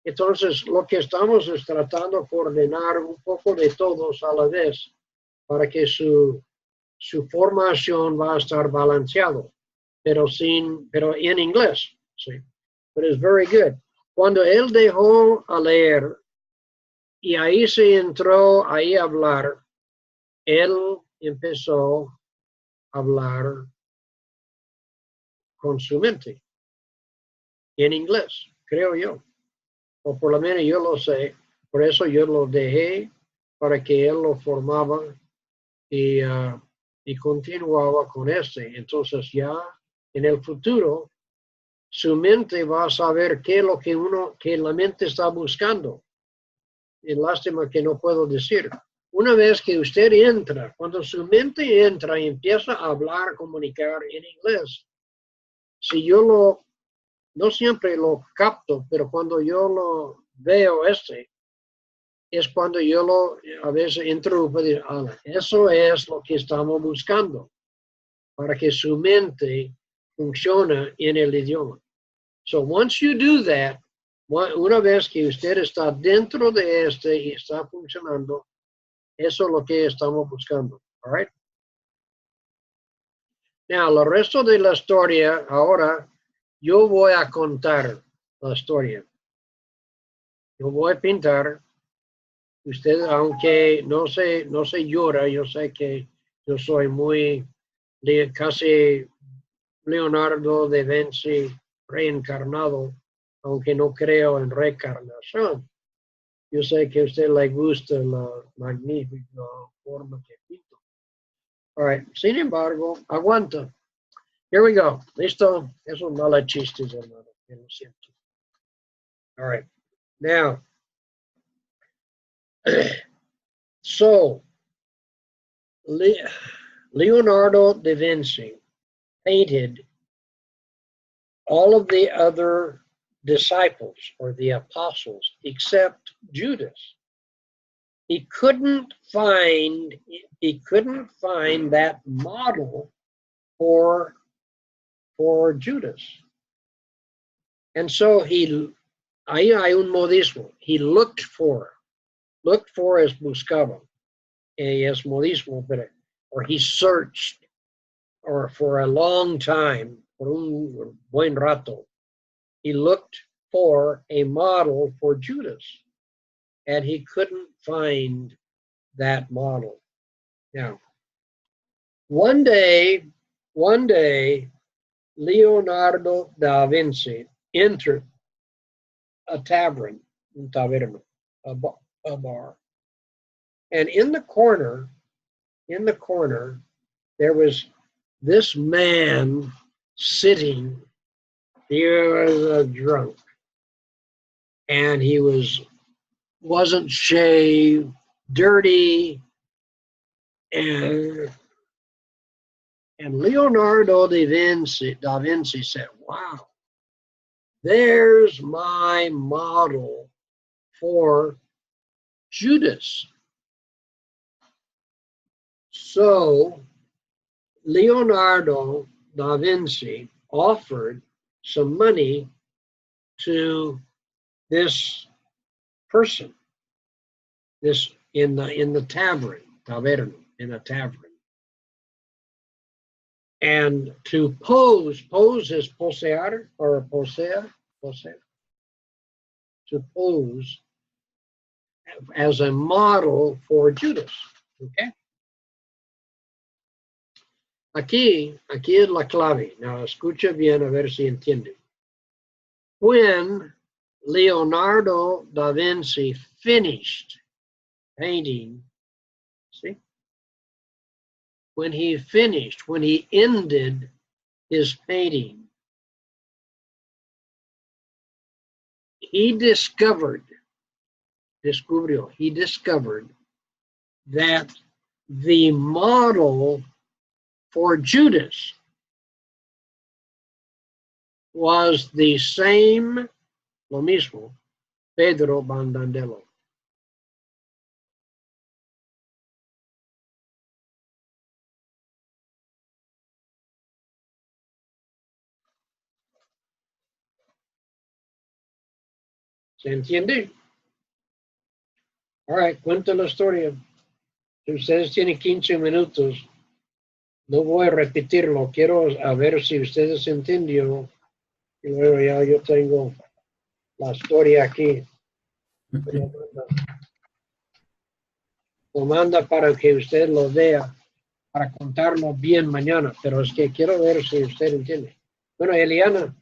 Entonces, lo que estamos es tratando de coordinar un poco de todos a la vez para que su formación va a estar balanceado, pero en inglés, sí. Pero es very good. Cuando él dejó a leer y ahí se entró ahí a hablar, él empezó a hablar con su mente en inglés, creo yo. O por lo menos yo lo sé, por eso yo lo dejé para que él lo formaba y continuaba con Entonces ya en el futuro, su mente va a saber qué es lo que la mente está buscando. Y lástima que no puedo decir. Una vez que usted entra, cuando su mente entra y empieza a hablar, comunicar en inglés, si yo no siempre lo capto, pero cuando yo lo veo es cuando yo a veces interrumpo y digo, eso es lo que estamos buscando, para que su mente funcione en el idioma. So once you do that, una vez que usted está dentro de y está funcionando, eso es lo que estamos buscando. All right? Now, el resto de la historia, ahora yo voy a contar la historia. Yo voy a pintar. Usted, aunque no se llora, yo sé que yo soy casi Leonardo da Vinci reencarnado, aunque no creo en reencarnación. Yo sé que a usted le gusta la magnífica forma que pinto. All right. Sin embargo, aguanta. Here we go. Listo. Esos malos chistes, hermano. Que lo siento. All right. Now, so, Leonardo da Vinci painted all of the other disciples or the apostles except Judas. He couldn't find that model for Judas. And so ahí hay un modismo. He looked for es buscaba. Es modismo, or he searched, or for a long time, por un buen rato, he looked for a model for Judas, and he couldn't find that model. Now, one day, Leonardo da Vinci entered a tavern, a bar, and in the corner, there was this man sitting. He was a drunk, and he wasn't shaved, dirty, and Leonardo da Vinci said, "Wow, there's my model for Judas." So Leonardo da Vinci offered some money to this person, this in the tavern, in a tavern. And to pose is posear or posea, to pose as a model for Judas. Okay. Aquí es la clave. Now escucha bien a ver si entiende. When Leonardo da Vinci finished painting, see? When he ended his painting, he discovered that the model for Judas was the same, lo mismo, Pedro Bandandello. ¿Se entiende? All right, cuenta la historia. Si ustedes tienen 15 minutos, no voy a repetirlo. Quiero a ver si ustedes entendió. Y luego ya yo tengo la historia aquí. Lo manda para que usted lo vea, para contarlo bien mañana. Pero es que quiero ver si usted entiende. Bueno, Eliana,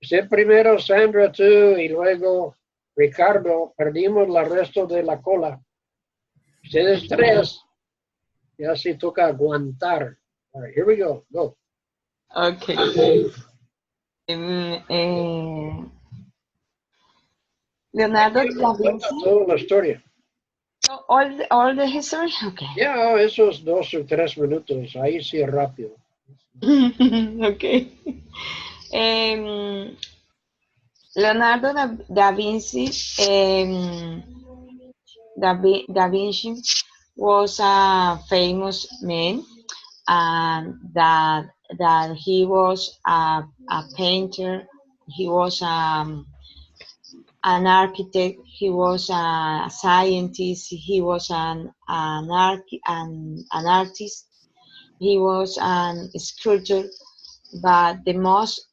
usted primero, Sandra, tú, y luego Ricardo. Perdimos el resto de la cola. Ustedes tres, ya sí toca aguantar. All right, here we go. Go. Okay. Leonardo da Vinci. Toda la historia. All the history? Okay. Ya, esos 2 o 3 minutos, ahí sí rápido. Okay. Leonardo da Vinci Da Vinci was a famous man, and that he was a painter, he was an architect, he was a scientist, he was an artist, he was an sculptor, but the most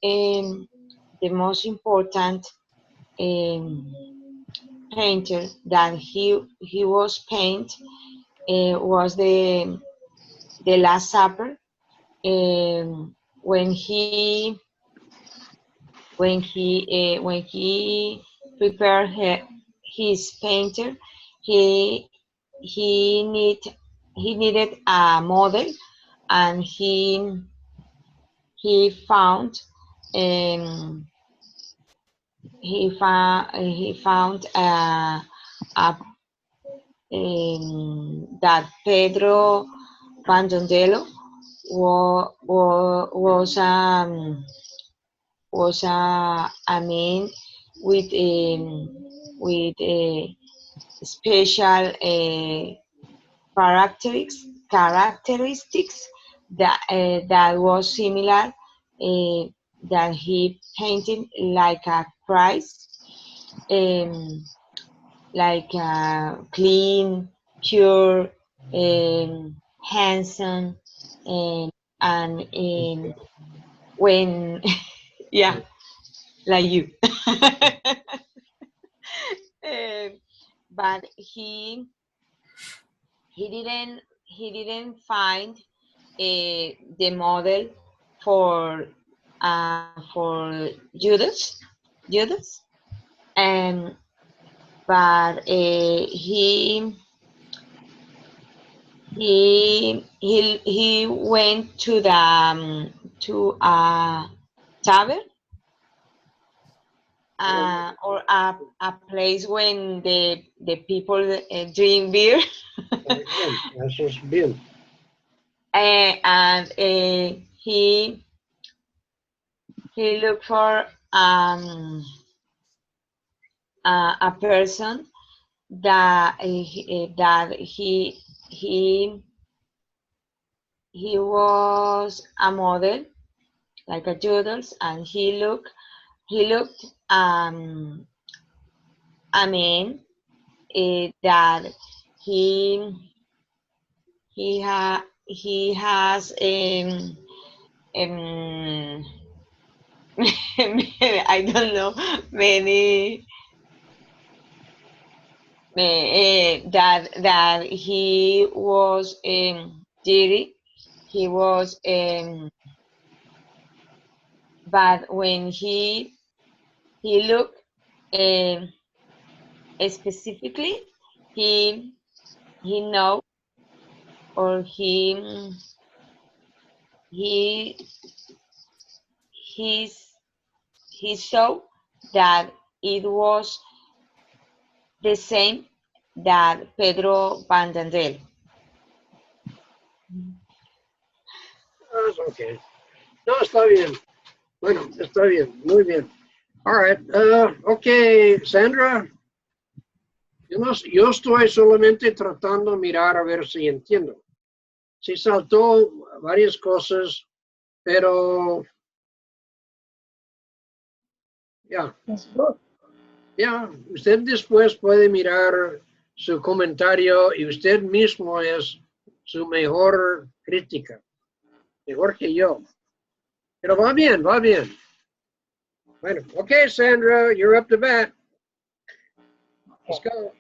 important painter that he was was the Last Supper, when he prepared his painter, he needed a model, and he found that Pedro Bandondelo was a man with special characteristics that was similar, that he painted like a Christ, like clean, pure, handsome, and when yeah, like you. But he didn't find the model for Judas, and but he went to the to a tavern, or a place when the people drink beer. Eso es bien. And he looked for a person that he was a model, like a Judas, and he looked a man that he has I don't know, many that he was dirty. He was but when he looked specifically, he know, or he saw that it was the same that Pedro Bandandel. That's okay. No, está bien. Bueno, está bien. Muy bien. All right. Okay, Sandra. Yo estoy solamente tratando de mirar a ver si entiendo. Sí saltó varias cosas, pero ya. It's good. Ya, usted después puede mirar su comentario y usted mismo es su mejor crítica, mejor que yo. Pero va bien, va bien. Bueno, okay, Sandra, you're up to bat. Let's go.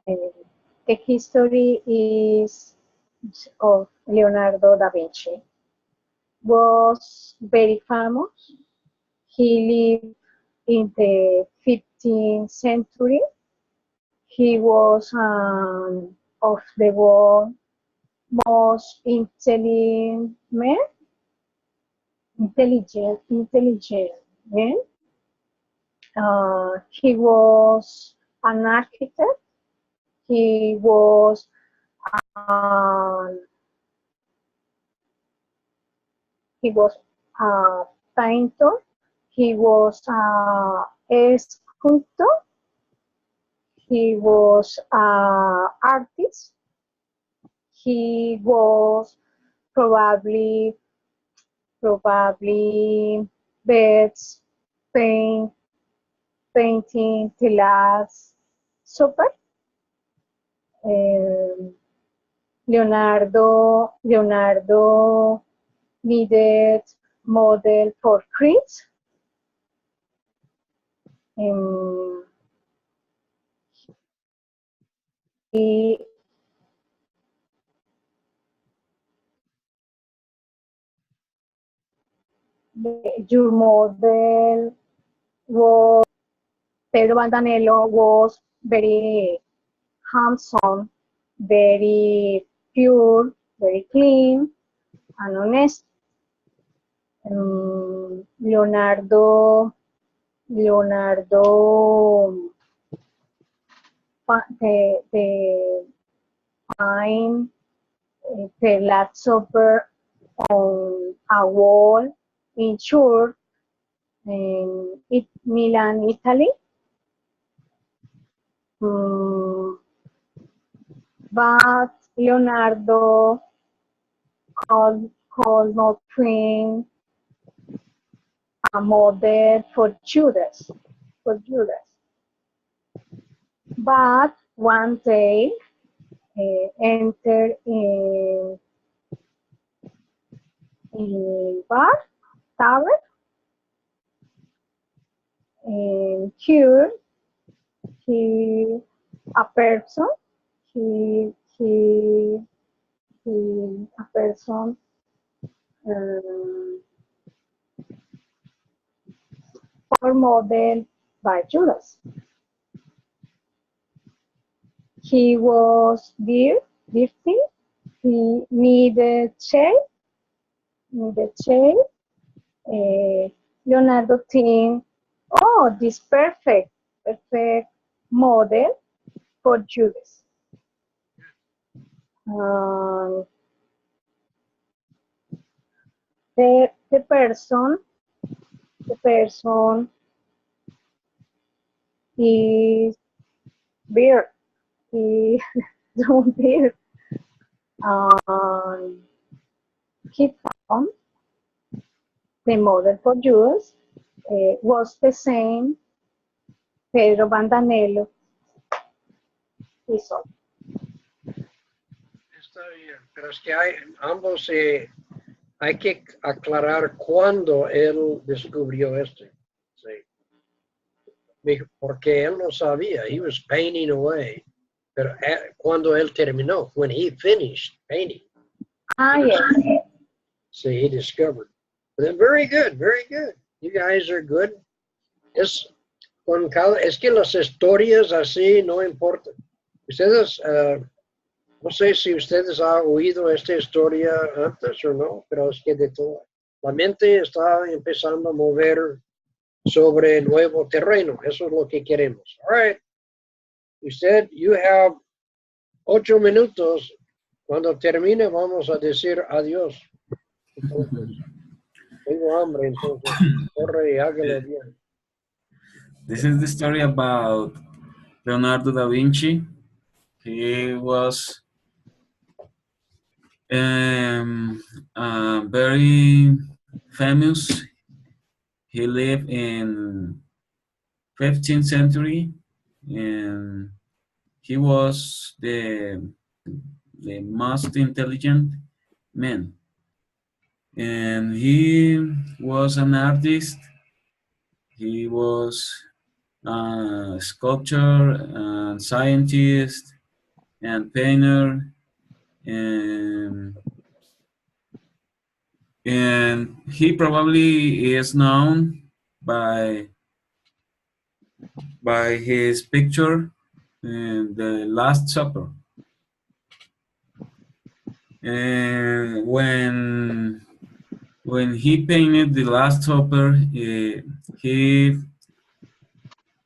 The history is of Leonardo da Vinci. Was very famous. He lived in the 15th century. He was of the world's most intelligent men. He was an architect. He was um, a painter. He was a sculptor. He was an artist. He was probably best painting the last supper. Leonardo needed model for Chris. Your model was Pedro Bandanello was very handsome, very pure, very clean, and honest. Leonardo the find the Last Supper on a wall in church in Milan, Italy. But Leonardo could not find a model for Judas. But one day entered in bar tower, and here he a person he a person for model by Judas. He was dirty. He needed shade. Leonardo think, oh, this perfect model for Judas. The person is beard. He don't beard. He found the model for Judas was the same Pedro Bandanello hizo. Está bien, pero es que ambos hay que aclarar cuándo él descubrió esto. Sí. Porque él no sabía, he was painting away. Pero cuando él terminó, when he finished painting. Yes. So he discovered. But very good, very good. You guys are good. Es que las historias así no importan. Ustedes, no sé si ustedes han oído esta historia antes o no, pero es que de todo. La mente está empezando a mover sobre nuevo terreno. Eso es lo que queremos. All right. You have 8 minutos. Cuando termine, vamos a decir adiós. Entonces, tengo hambre, entonces, corre y hágalo bien. This is the story about Leonardo da Vinci. He was very famous. He lived in 15th century, and he was the most intelligent man. And he was an artist. He was a sculptor, and scientist, and painter, and he probably is known by his picture in the Last Supper. And when he painted the Last Supper, he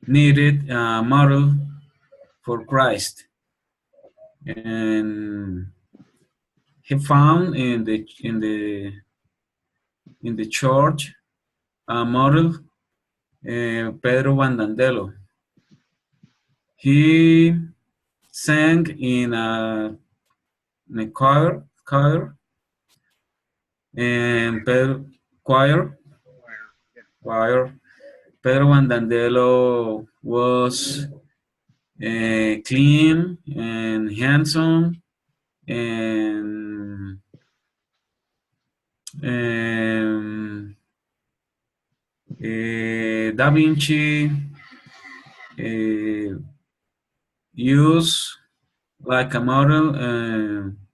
needed a model for Christ, and he found in the church a model, Pedro Bandandello. He sang in a choir, and Pedro Pedro Bandandello was clean and handsome, and Da Vinci used like a model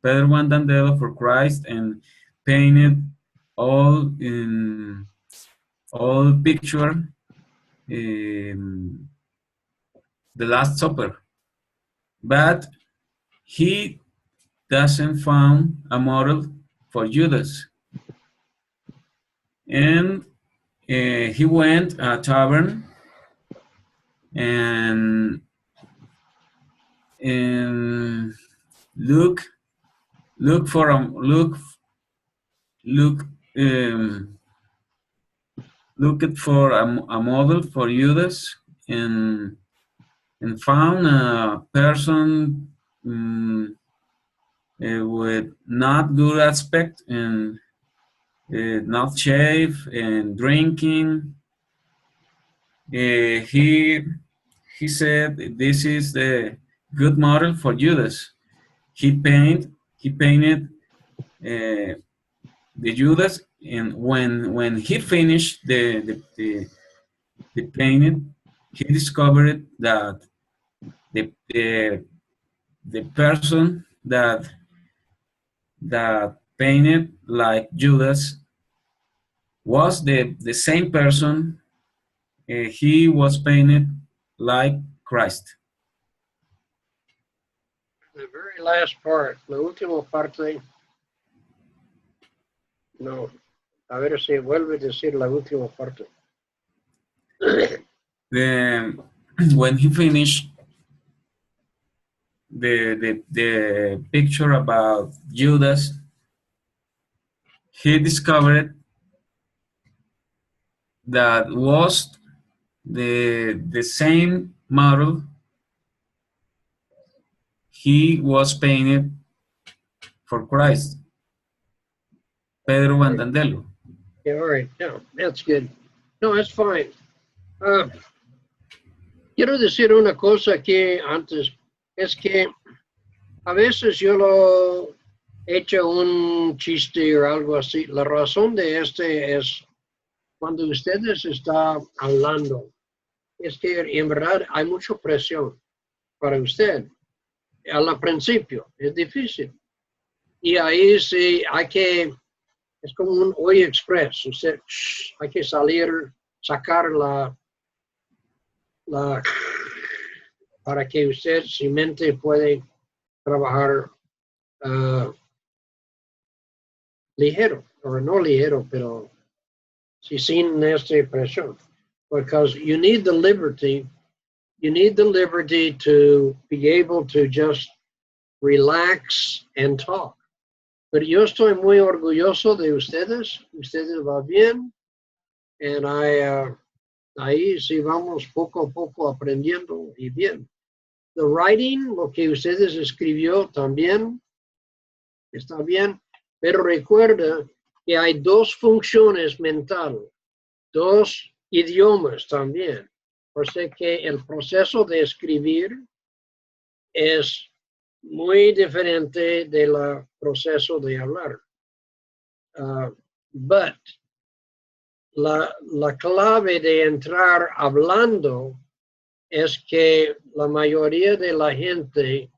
Pedro Bandandello for Christ, and painted all picture the Last Supper, but he doesn't find a model for Judas. And he went a tavern and look for a look looked for a model for Judas and found a person with not good aspect and not shave and drinking. He said this is the good model for Judas. He painted the Judas, and when he finished the painting, he discovered that the person that painted like Judas was the same person. He was painted like Christ. The very last part, la última parte, no, a ver si vuelve a decir la última parte. When he finished the picture about Judas, he discovered that was the same model he was painted for Christ, Pedro Vandandelo. Yeah, all right, no, that's good. No, that's fine. Quiero decir una cosa que antes, es que a veces yo lo he hecho un chiste o algo así. La razón de este es cuando ustedes están hablando, es que en verdad hay mucha presión para usted. Al principio es difícil. Y ahí sí hay que, es como un hoy express. Usted, hay que salir, sacar la para que usted, su mente puede trabajar ligero, o no ligero, pero sí, sin esta presión. Because you need the liberty to be able to just relax and talk. Pero yo estoy muy orgulloso de ustedes va bien, and ahí sí vamos poco a poco aprendiendo y bien. The writing, lo que ustedes escribió también, está bien, pero recuerda que hay dos funciones mentales, dos idiomas también. O sea que el proceso de escribir es muy diferente del proceso de hablar. But la clave de entrar hablando es que la mayoría de la gente,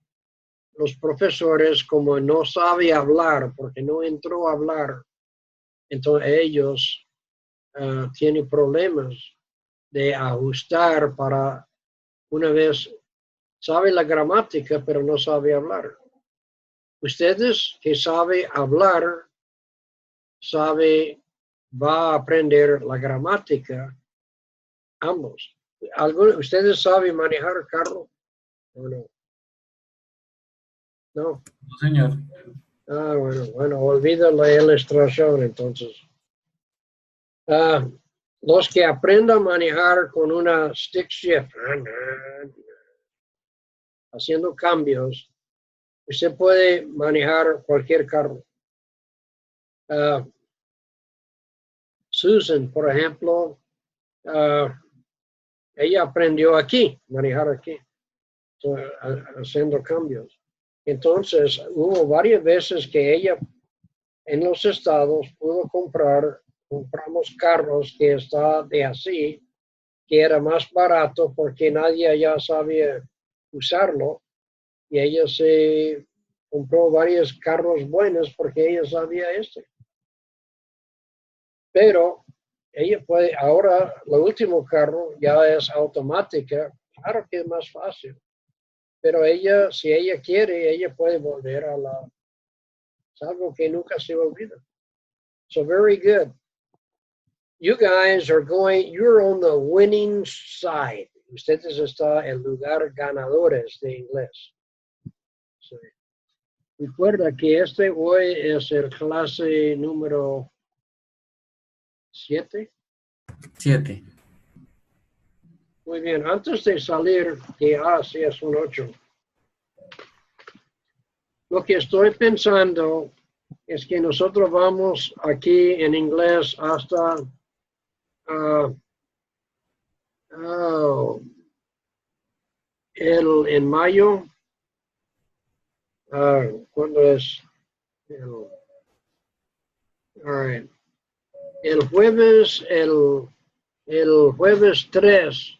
los profesores, como no sabe hablar, porque no entró a hablar, entonces ellos tienen problemas de ajustar para una vez, sabe la gramática, pero no sabe hablar. Ustedes que sabe hablar, va a aprender la gramática, ambos. ¿Ustedes saben manejar carro o no? No. No, señor. Ah, bueno, olvida la ilustración entonces. Los que aprendan a manejar con una stick shift, haciendo cambios, usted puede manejar cualquier carro. Susan, por ejemplo, ella aprendió aquí, manejar aquí, haciendo cambios. Entonces, hubo varias veces que ella en los estados compramos carros que está de así, que era más barato porque nadie allá sabía usarlo, y ella se compró varios carros buenos porque ella sabía Pero ella puede, ahora, el último carro ya es automática, Claro que es más fácil. Pero ella, si ella quiere, ella puede volver a la... Es algo que nunca se olvida. So very good. You guys are going, you're on the winning side. Ustedes están en lugar ganadores de inglés. Sí. Recuerda que este hoy es el clase número 7. 7. Muy bien, antes de salir, que sí es un 8. Lo que estoy pensando es que nosotros vamos aquí en inglés hasta en mayo. ¿Cuándo es? All right. El jueves 3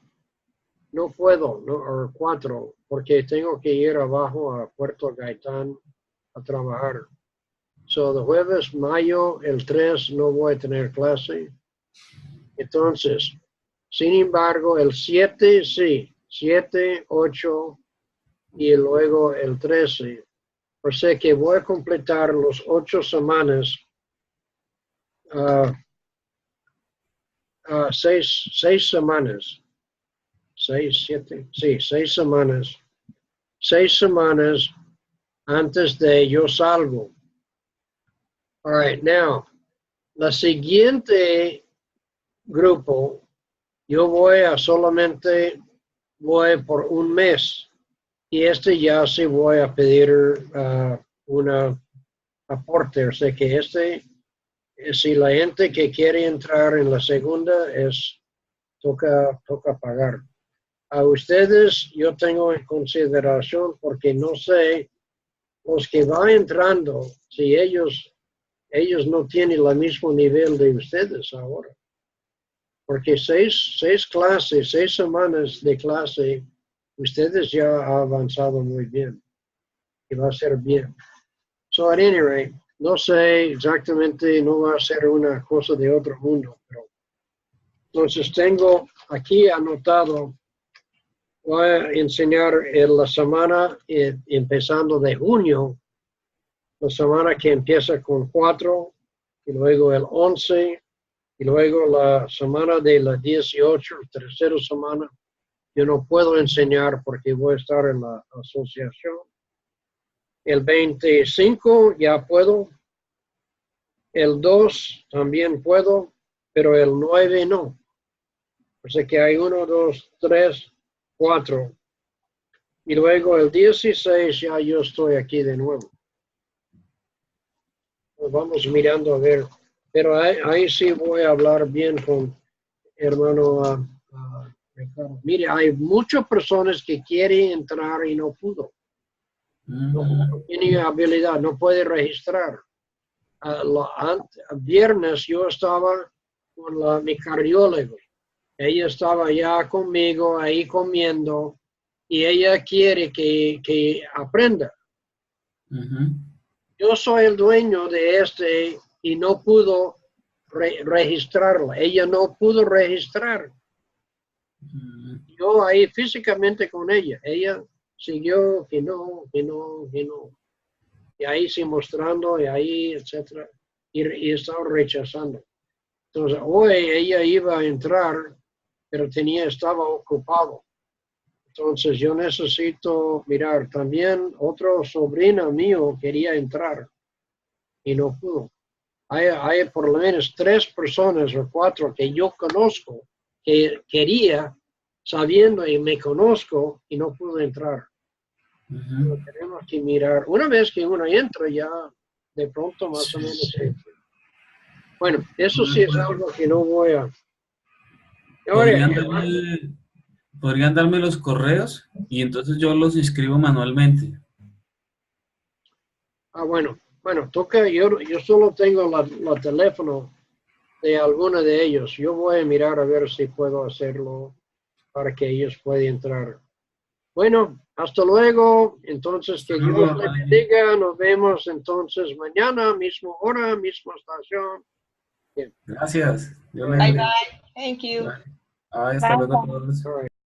no puedo, no, o 4, porque tengo que ir abajo a Puerto Gaitán a trabajar. So, el jueves, mayo, el 3 no voy a tener clase. Entonces, sin embargo, el 7 sí, 7, 8 y luego el 13. O sea que voy a completar los 8 semanas. 6 semanas. 6, 7, sí, 6 semanas. 6 semanas antes de yo salgo. All right, now, la siguiente grupo, yo solamente voy por un mes. Y ya sí voy a pedir una aporte. O sea que si la gente que quiere entrar en la segunda toca pagar. A ustedes yo tengo en consideración porque no sé, los que van entrando, si ellos no tienen el mismo nivel de ustedes ahora. Porque 6 clases, 6 semanas de clase, ustedes ya han avanzado muy bien. Y va a ser bien. So at any rate, no sé exactamente, no va a ser una cosa de otro mundo, pero entonces tengo aquí anotado. Voy a enseñar en la semana empezando de junio, la semana que empieza con 4, y luego el 11, y luego la semana de la 18, la tercera semana. Yo no puedo enseñar porque voy a estar en la asociación. El 25 ya puedo. El 2 también puedo, pero el 9 no. O sea que hay 1, 2, 3, 4. Y luego el 16 ya yo estoy aquí de nuevo. Vamos mirando a ver. Pero ahí sí voy a hablar bien con hermano Ricardo. Mire, hay muchas personas que quieren entrar y no pudo. No tiene habilidad, no puede registrar. Viernes yo estaba con mi cardióloga. Ella estaba ya conmigo ahí comiendo y ella quiere que aprenda. Yo soy el dueño de y no pudo registrarla. Ella no pudo registrar. Yo ahí físicamente con ella. Ella siguió que no. Y ahí sí mostrando, y ahí, etcétera. Y estaba rechazando. Entonces, hoy ella iba a entrar, pero estaba ocupado. Entonces, yo necesito mirar. También otro sobrino mío quería entrar y no pudo. Hay por lo menos 3 personas o 4 que yo conozco que quería, sabiendo y me conozco, y no pudo entrar. Pero tenemos que mirar. Una vez que uno entra, ya de pronto más o menos. Bueno, eso sí es algo que no voy a. ¿Podrían darme los correos? Y entonces yo los inscribo manualmente. Bueno, toca, yo solo tengo la teléfono de alguno de ellos. Yo voy a mirar a ver si puedo hacerlo para que ellos puedan entrar. Bueno, hasta luego. Entonces, que Dios les bendiga. Nos vemos entonces mañana, mismo hora, misma estación. Bien. Gracias. Bye bye. Thank you. Hasta luego a todos. All right.